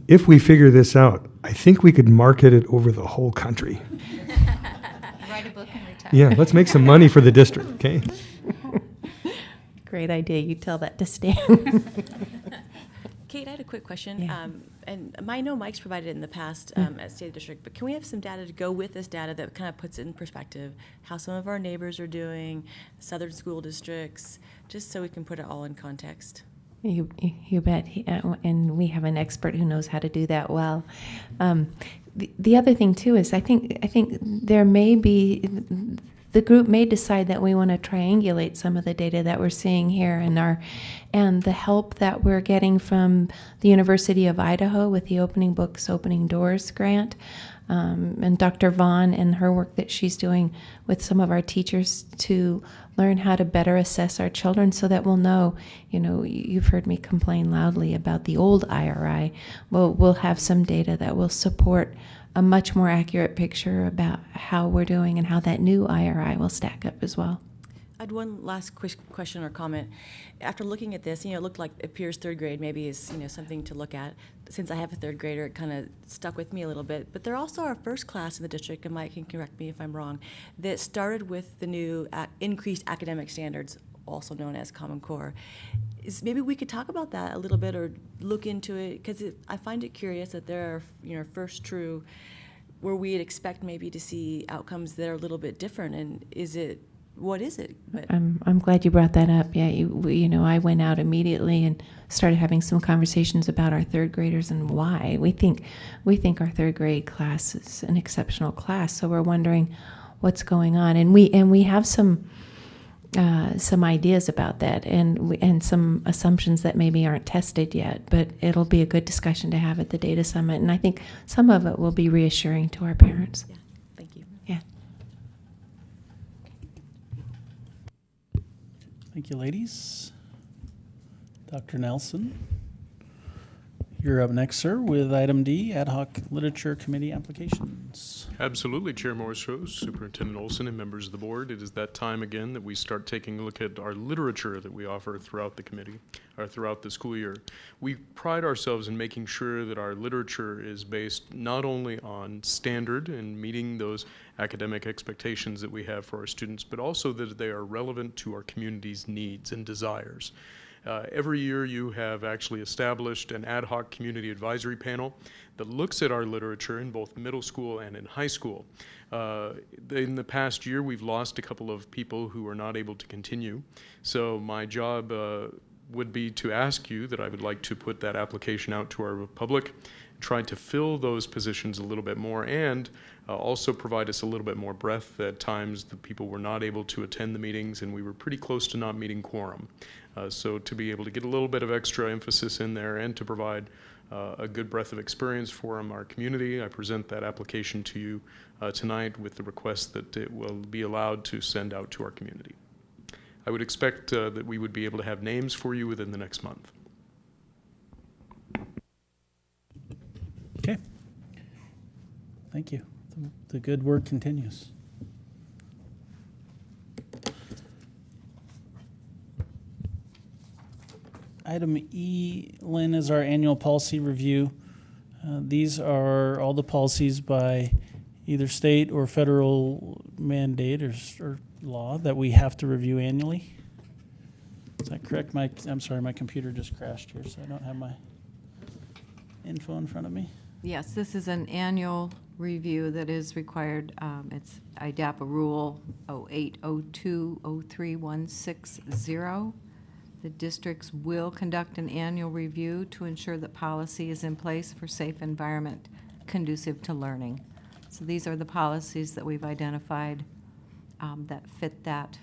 If we figure this out, I think we could market it over the whole country. Write a book and retire. Yeah, let's make some money for the district, okay? Great idea. You tell that to Stan. Kate, I had a quick question. Yeah. And I know Mike's provided it in the past at State District, but can we have some data to go with this data that kind of puts it in perspective, how some of our neighbors are doing, southern school districts, just so we can put it all in context? You bet. And we have an expert who knows how to do that well. The other thing, too, is I think there may be, the group may decide that we want to triangulate some of the data that we're seeing here and the help that we're getting from the University of Idaho with the Opening Books, Opening Doors grant, and Dr. Vaughn and her work that she's doing with some of our teachers to learn how to better assess our children so that we'll know, you've heard me complain loudly about the old IRI. Well, we'll have some data that will support a much more accurate picture about how we're doing and how that new IRI will stack up as well. I had one last quick question or comment. After looking at this, it looked like it appears third grade maybe is something to look at. Since I have a third grader, it kind of stuck with me a little bit. But they're also our first class in the district, and Mike can correct me if I'm wrong, that started with the new increased academic standards, also known as Common Core. Maybe we could talk about that a little bit or look into it, because I find it curious that there are first true where we'd expect maybe to see outcomes that are a little bit different. And what is it? But I'm glad you brought that up. Yeah, I went out immediately and started having some conversations about our third graders and why. We think our third grade class is an exceptional class, so we're wondering what's going on. And we have some ideas about that and some assumptions that maybe aren't tested yet, but it'll be a good discussion to have at the Data Summit, and I think some of it will be reassuring to our parents. Yeah, thank you. Yeah. Thank you, ladies. Dr. Nelson, You're up next, sir, with item D, Ad hoc Literature Committee applications. Absolutely, Chair Morris-Rose, Superintendent Olson, and members of the board. It is that time again that we start taking a look at our literature that we offer throughout the committee, or throughout the school year. We pride ourselves in making sure that our literature is based not only on standard and meeting those academic expectations that we have for our students, but also that they are relevant to our community's needs and desires. Every year you have actually established an ad hoc community advisory panel that looks at our literature in both middle school and in high school. In the past year, we've lost a couple of people who are not able to continue. So my job would be to ask you that I would like to put that application out to our public, try to fill those positions a little bit more, and also provide us a little bit more breadth. At times the people were not able to attend the meetings and we were pretty close to not meeting quorum. So to be able to get a little bit of extra emphasis in there and to provide a good breadth of experience for our community, I present that application to you tonight with the request that it will be allowed to send out to our community. I would expect that we would be able to have names for you within the next month. Okay. Thank you. The good work continues. Item E, Lynn, is our annual policy review. These are all the policies by either state or federal mandate or law that we have to review annually. Is that correct? I'm sorry, my computer just crashed here, so I don't have my info in front of me. Yes, this is an annual review that is required. It's IDAPA Rule 08020316. The districts will conduct an annual review to ensure that policy is in place for safe environment conducive to learning. So these are the policies that we've identified that fit that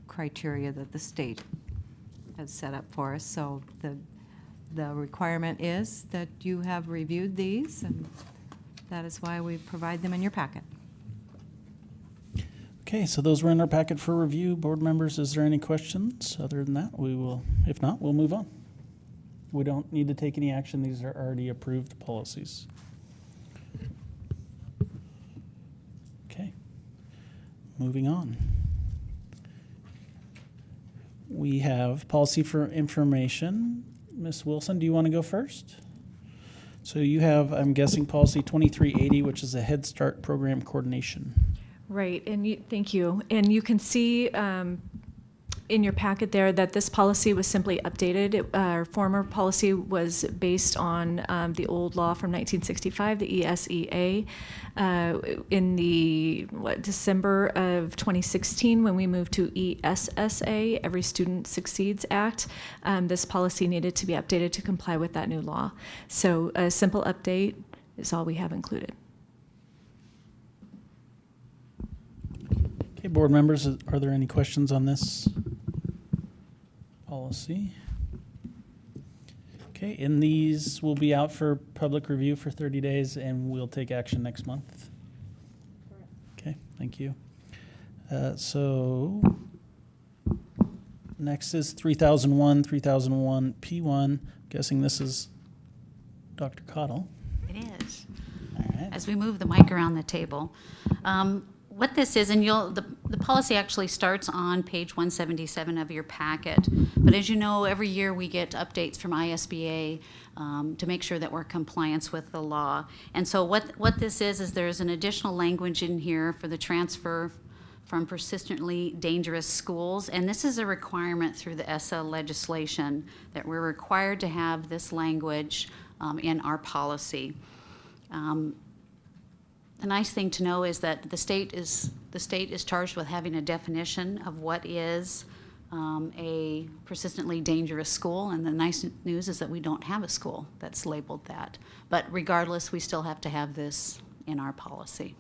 criteria that the state has set up for us. So the requirement is that you have reviewed these, and that is why we provide them in your packet. Okay, so those were in our packet for review. Board members, is there any questions? Other than that, we will, if not, we'll move on. We don't need to take any action. These are already approved policies. Okay, moving on. We have policy for information. Ms. Wilson, do you want to go first? So you have, I'm guessing, policy 2380, which is a Head Start program coordination. Right, and thank you. And you can see in your packet there that this policy was simply updated. Our former policy was based on the old law from 1965, the ESEA. In the December of 2016, when we moved to ESSA, Every Student Succeeds Act, this policy needed to be updated to comply with that new law. So a simple update is all we have included. Okay, board members, are there any questions on this policy? Okay, and these will be out for public review for 30 days and we'll take action next month. Okay, thank you. So next is 3001 P1. Guessing this is Dr. Cottle. It is. All right. As we move the mic around the table. What this is, and the policy actually starts on page 177 of your packet. But as you know, every year we get updates from ISBA to make sure that we're in compliance with the law. And so what this is there's an additional language in here for the transfer from persistently dangerous schools. And this is a requirement through the ESSA legislation that we're required to have this language in our policy. The nice thing to know is that the state is charged with having a definition of what is a persistently dangerous school, and the nice news is that we don't have a school that's labeled that. But regardless, we still have to have this in our policy.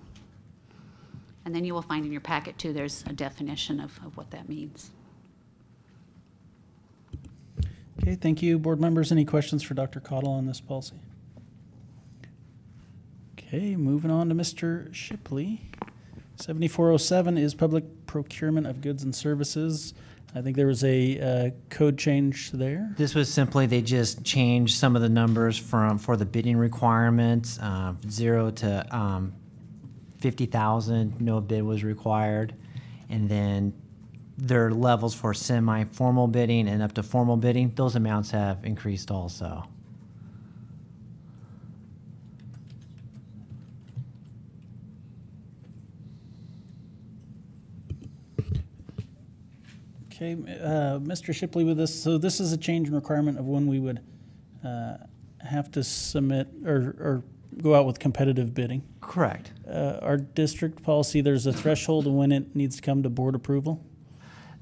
And then you will find in your packet too, there's a definition of what that means. Okay, thank you. Board members, any questions for Dr. Cottle on this policy? Okay, moving on to Mr. Shipley. 7407 is public procurement of goods and services. I think there was a code change there. This was simply, they just changed some of the numbers for the bidding requirements, 0 to 50,000, no bid was required. And then their levels for semi-formal bidding and up to formal bidding, those amounts have increased also. Okay, Mr. Shipley with this, so this is a change in requirement of when we would have to submit or go out with competitive bidding. Correct. Our district policy, there's a threshold of when it needs to come to board approval.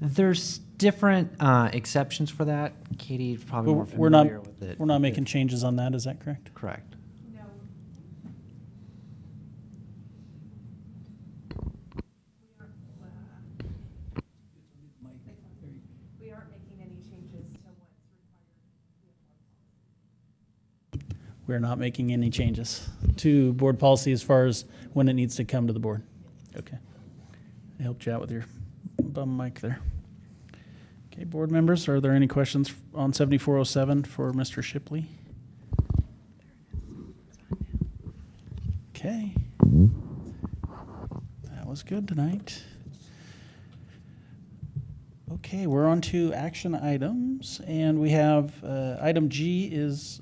There's different exceptions for that. Katie's probably more We're not, familiar with it. we're not making changes on that, is that correct? Correct. We aren't making any changes to what's We're not making any changes to board policy as far as when it needs to come to the board. Okay. I helped you out with your bum mic there. Okay, board members, are there any questions on 7407 for Mr. Shipley? Okay. That was good tonight. Okay, we're on to action items, and we have item G is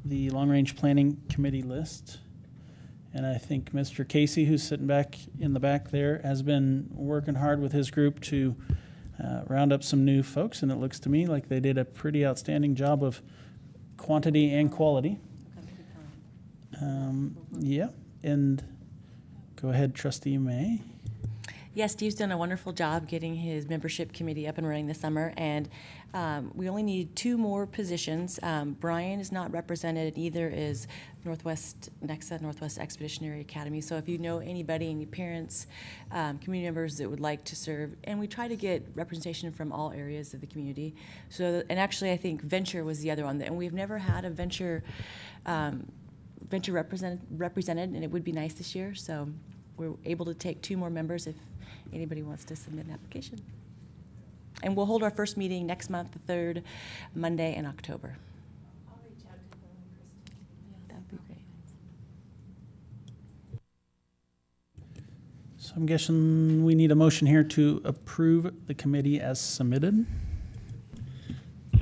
the long-range planning committee list. And I think Mr. Casey, who's sitting back in the back there, has been working hard with his group to round up some new folks, and it looks to me like they did a pretty outstanding job of quantity and quality. Yeah, and go ahead, Trustee May. Yes, Steve's done a wonderful job getting his membership committee up and running this summer, and we only need 2 more positions. Brian is not represented, either is NEXA, Northwest Expeditionary Academy. So if you know anybody, any parents, community members that would like to serve, and we try to get representation from all areas of the community. So, and actually I think Venture was the other one, and we've never had a Venture represented, and it would be nice this year. So we're able to take 2 more members if anybody wants to submit an application. And we'll hold our first meeting next month, the 3rd Monday in October. I'll reach out to them and Christine. Yeah, that'd be great. So I'm guessing we need a motion here to approve the committee as submitted.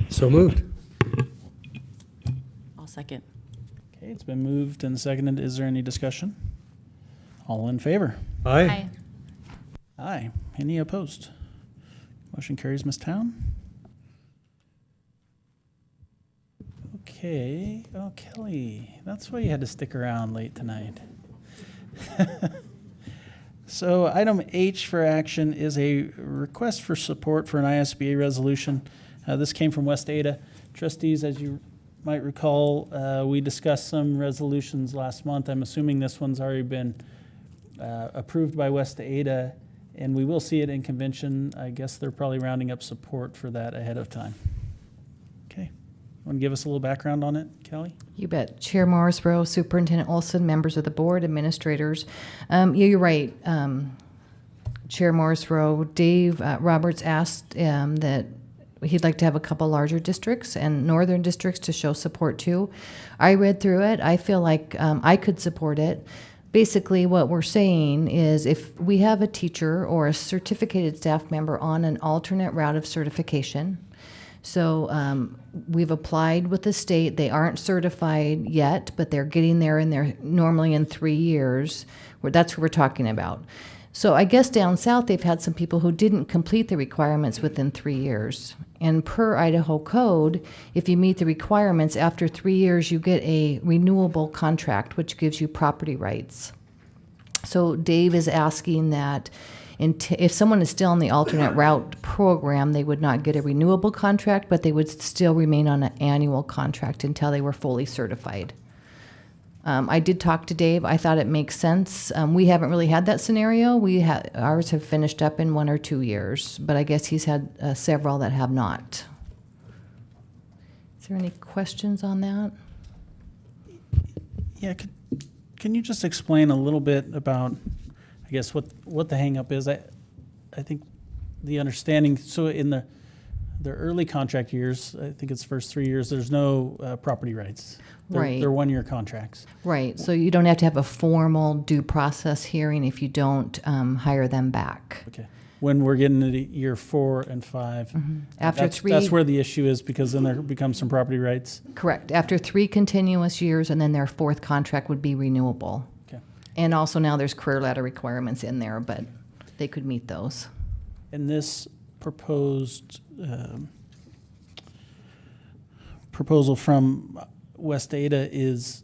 So moved. I'll second. Okay, it's been moved and seconded. Is there any discussion? All in favor? Aye. Aye. Any opposed? Motion carries, Ms. Town. Okay. Oh, Kelly, that's why you had to stick around late tonight. So item H for action is a request for support for an ISBA resolution. This came from West Ada. Trustees, as you might recall, we discussed some resolutions last month. I'm assuming this one's already been approved by West Ada, and we will see it in convention. I guess they're probably rounding up support for that ahead of time. Okay. Want to give us a little background on it, Kelly? You bet. Chair Morris Rowe, Superintendent Olson, members of the board, administrators. Yeah, you're right. Chair Morris Rowe, Dave Roberts asked that he'd like to have a couple larger districts and northern districts to show support too. I read through it. I feel like I could support it. Basically, what we're saying is if we have a teacher or a certificated staff member on an alternate route of certification, so we've applied with the state. They aren't certified yet, but they're getting there, and they're normally in 3 years. That's what we're talking about. So I guess down south, they've had some people who didn't complete the requirements within 3 years. And per Idaho code, if you meet the requirements, after 3 years, you get a renewable contract, which gives you property rights. So Dave is asking that if someone is still on the alternate route program, they would not get a renewable contract, but they would still remain on an annual contract until they were fully certified. I did talk to Dave. I thought it makes sense. We haven't really had that scenario. Ours have finished up in 1 or 2 years, but I guess he's had several that have not. Is there any questions on that? Yeah, can you just explain a little bit about, I guess, what the hang up is? I think the understanding, so in the early contract years, I think it's first 3 years, there's no property rights. Right. They're one-year contracts. Right. So you don't have to have a formal due process hearing if you don't hire them back. Okay. When we're getting into year 4 and 5. After that's, three- That's where the issue is, because then there becomes some property rights. Correct. After 3 continuous years, and then their 4th contract would be renewable. Okay. And also now there's career ladder requirements in there, but they could meet those. And this proposed proposal from West Ada is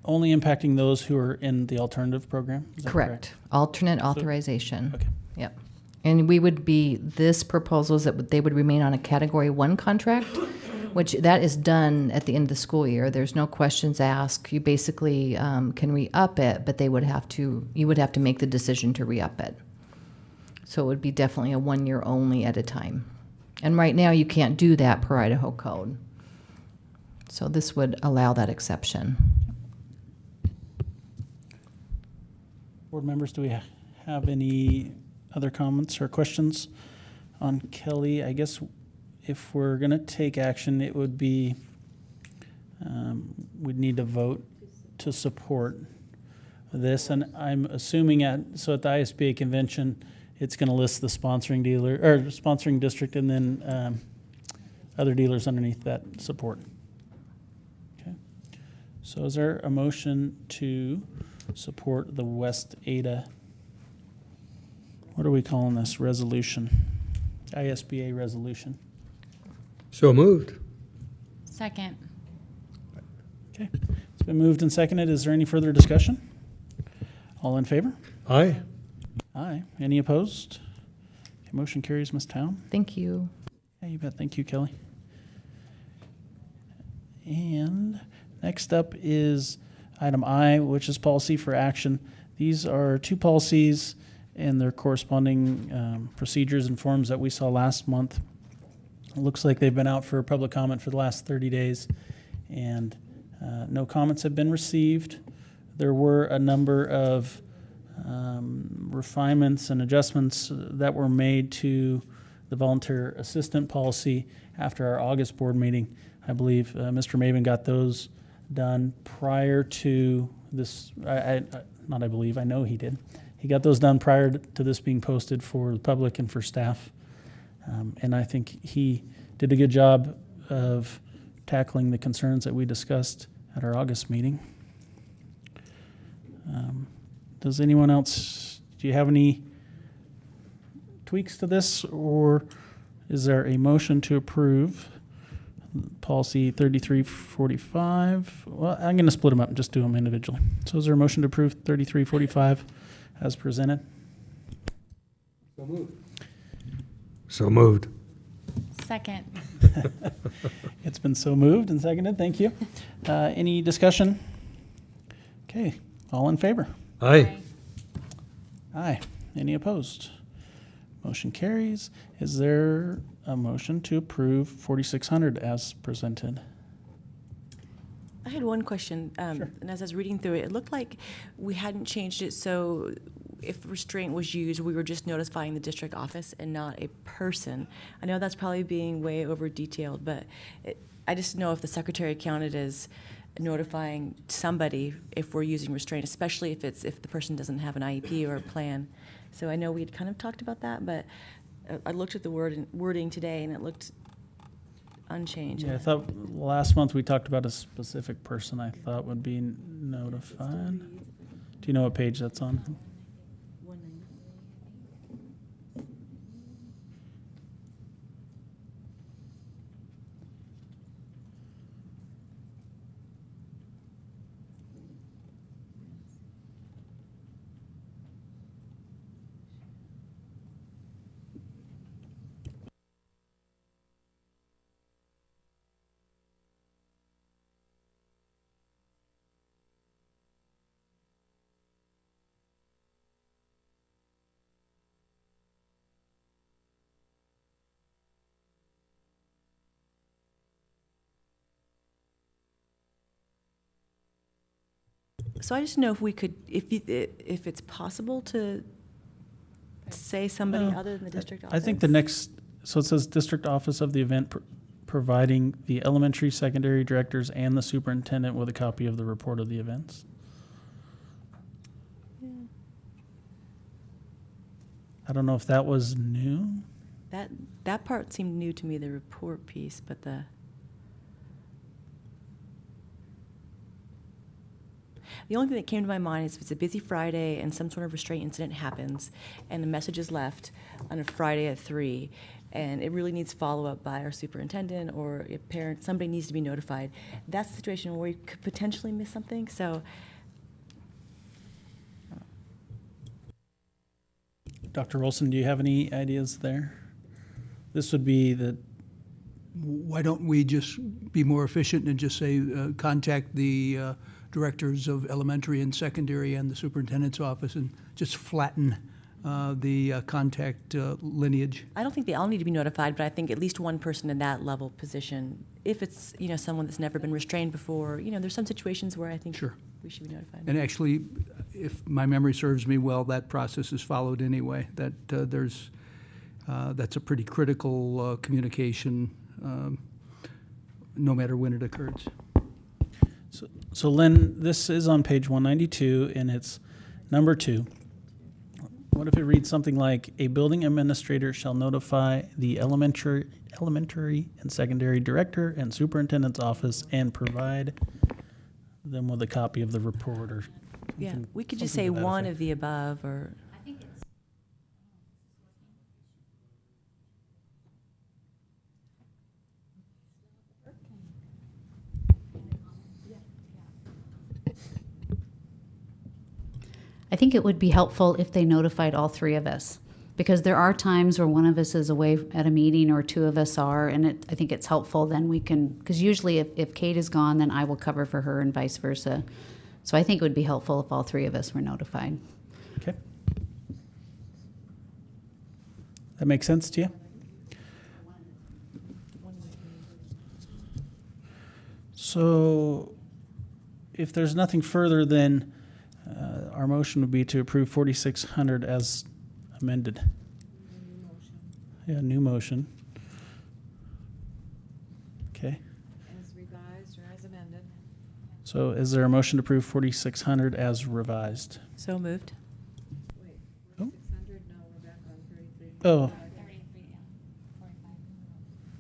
only impacting those who are in the alternative program? Is that Correct. Alternate authorization. Okay. Yep. And we would be, this proposal is that they would remain on a Category 1 contract, which that is done at the end of the school year. There's no questions asked. You basically can re-up it, but you would have to make the decision to re-up it. So it would be definitely a 1 year only at a time. And right now you can't do that per Idaho code. So this would allow that exception. Board members, do we have any other comments or questions on Kelly? I guess if we're going to take action, it would be, we'd need to vote to support this. And I'm assuming at the ISBA convention, it's going to list the sponsoring dealer or sponsoring district and then other dealers underneath that support. Okay. So is there a motion to support the West Ada, what are we calling this, resolution? ISBA resolution. So moved. Second. Okay. It's been moved and seconded. Is there any further discussion? All in favor? Aye. Aye. Any opposed? Okay, motion carries, Ms. Town. Thank you. Yeah, you bet. Thank you, Kelly. And next up is item I, which is policy for action. These are 2 policies and their corresponding procedures and forms that we saw last month. It looks like they've been out for public comment for the last 30 days, and no comments have been received. There were a number of refinements and adjustments that were made to the volunteer assistant policy after our August board meeting. I believe Mr. Maven got those done prior to this. I know he did. He got those done prior to this being posted for the public and for staff. And I think he did a good job of tackling the concerns that we discussed at our August meeting. Does anyone else, do you have any tweaks to this, or is there a motion to approve policy 3345? Well, I'm going to split them up and just do them individually. So is there a motion to approve 3345 as presented? So moved. So moved. Second. It's been so moved and seconded. Thank you. Any discussion? Okay. All in favor? Aye. Aye. Any opposed? Motion carries. Is there a motion to approve 4600 as presented? I had one question, and as I was reading through it, it looked like we hadn't changed it so if restraint was used, we were just notifying the district office and not a person. I know that's probably being way over detailed, but I just know if the secretary counted as notifying somebody if we're using restraint, especially if the person doesn't have an IEP or a plan. So I know we had kind of talked about that, but I looked at the wording today and it looked unchanged. Yeah, I thought last month we talked about a specific person I thought would be notified. Do you know what page that's on? So I just know if we could, if it's possible to say somebody other than the district office? I think the next, so it says district office of the event providing the elementary, secondary directors and the superintendent with a copy of the report of the events. I don't know if that was new. That part seemed new to me, the report piece, but the only thing that came to my mind is if it's a busy Friday and some sort of restraint incident happens and the message is left on a Friday at 3 and it really needs follow-up by our superintendent or a parent, somebody needs to be notified. That's the situation where we could potentially miss something, so. Dr. Olson, do you have any ideas there? This would be the. Why don't we just be more efficient and just say, contact the directors of elementary and secondary and the superintendent's office and just flatten the contact lineage? I don't think they all need to be notified, but I think at least one person in that level position, if it's, someone that's never been restrained before, there's some situations where I think we should be notified. And actually, if my memory serves me well, that process is followed anyway, that that's a pretty critical communication, no matter when it occurs. So Lynn, this is on page 192 and it's number 2. What if it reads something like, a building administrator shall notify the elementary and secondary director and superintendent's office and provide them with a copy of the report or yeah, we could just say one of the above or. I think it would be helpful if they notified all 3 of us, because there are times where one of us is away at a meeting or 2 of us are, and I think it's helpful then we can, because usually if Kate is gone, then I will cover for her and vice versa. So I think it would be helpful if all 3 of us were notified. Okay. That makes sense to you? So if there's nothing further, then our motion would be to approve 4600 as amended. Yeah, new motion. Okay. As revised or as amended. So is there a motion to approve 4600 as revised? So moved. Wait, 4600, no, we're back on 33. Oh.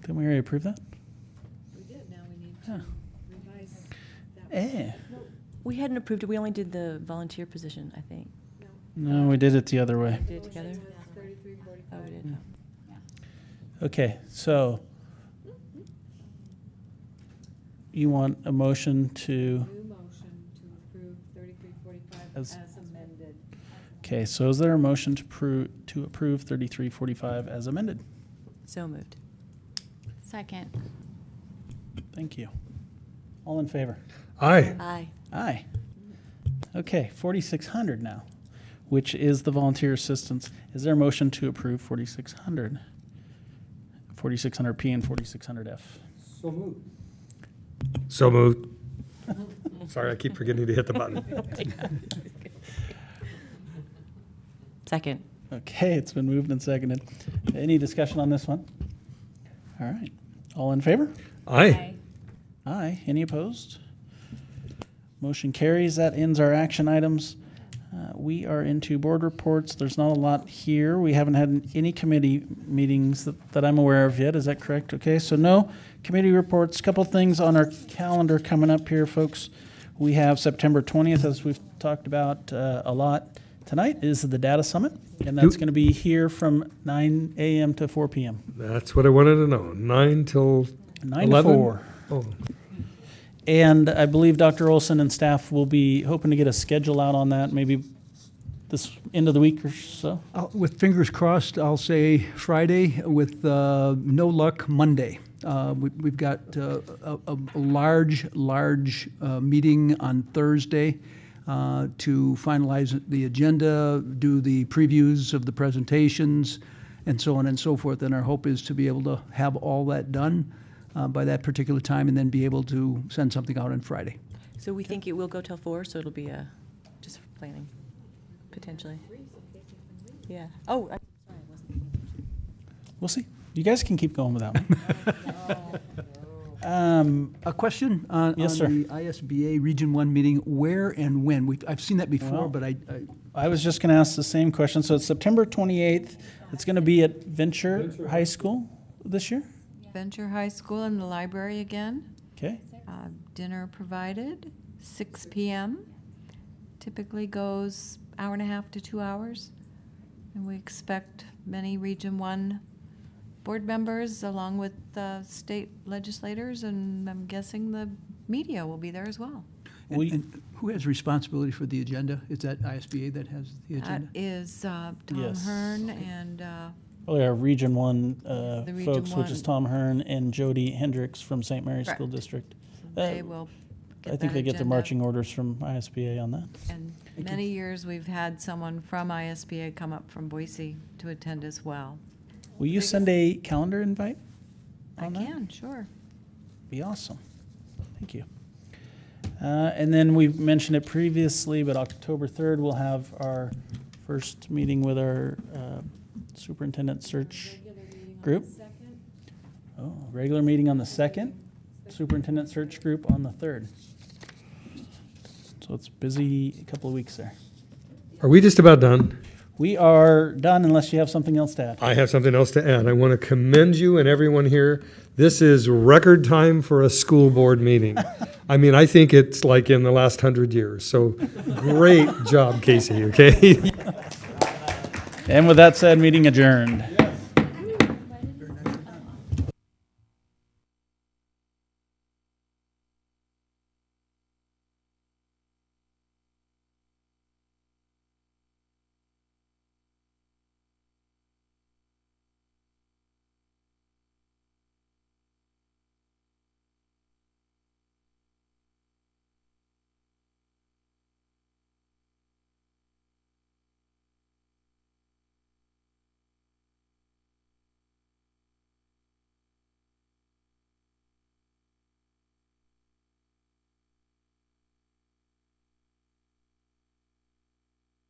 Didn't we already approve that? We did, now we need to revise that. Eh. We hadn't approved it, we only did the volunteer position, I think. No, we did it the other way. Did it together? 3345. Oh, we did. Okay, so you want a motion to, New motion to approve 3345 As- as amended. okay, so is there a motion to approve 3345 as amended? So moved. Second. Thank you. All in favor? Aye. Aye. Aye. Okay, 4600 now, which is the volunteer assistance. Is there a motion to approve 4600? 4600P and 4600F? So moved. So moved. Sorry, I keep forgetting to hit the button. Second. Okay, it's been moved and seconded. Any discussion on this one? All right. All in favor? Aye. Aye. Any opposed? Motion carries. That ends our action items. We are into board reports. There's not a lot here. We haven't had any committee meetings that I'm aware of yet. Is that correct? Okay, so no committee reports. Couple things on our calendar coming up here, folks. We have September 20th, as we've talked about a lot tonight, is the Data Summit, and that's going to be here from 9 a.m. to 4 p.m. That's what I wanted to know. 9 till 9 11? to 4. Oh. And I believe Dr. Olson and staff will be hoping to get a schedule out on that, maybe this end of the week or so. With fingers crossed, I'll say Friday, with no luck, Monday. We've got a large meeting on Thursday to finalize the agenda, do the previews of the presentations, and so on and so forth. And our hope is to be able to have all that done by that particular time and then be able to send something out on Friday. So we think it will go till 4, so it'll be just planning, potentially. Yeah. Oh, sorry, I wasn't. We'll see. You guys can keep going without me. A question on Yes, sir. the ISBA Region 1 meeting, where and when? I've seen that before, Well, but I was just going to ask the same question. So it's September 28th. It's going to be at Venture High School this year? Venture High School in the library again. Okay. Dinner provided, 6 p.m. Typically goes hour and a half to 2 hours. And we expect many Region 1 board members along with state legislators, and I'm guessing the media will be there as well. and who has responsibility for the agenda? Is that ISBA that has the That agenda? is Tom Yes. Hearn and Well, our Region 1 Region folks, which is 1. Tom Hearn and Jody Hendricks from St. Mary's School Correct. District. They will I get think that they get their agenda. marching orders from ISBA on that. And many years, we've had someone from ISBA come up from Boise to attend as well. Will you send a calendar invite I on that? can, sure. Be awesome. Thank you. And then we mentioned it previously, but October 3rd, we'll have our first meeting with our superintendent search group. Oh, regular meeting on the 2nd, superintendent search group on the 3rd. So it's busy a couple of weeks there. Are we just about done? We are done unless you have something else to add. I have something else to add. I want to commend you and everyone here. This is record time for a school board meeting. I mean, I think it's like in the last 100 years. So great job, Casey, okay? And with that said, meeting adjourned.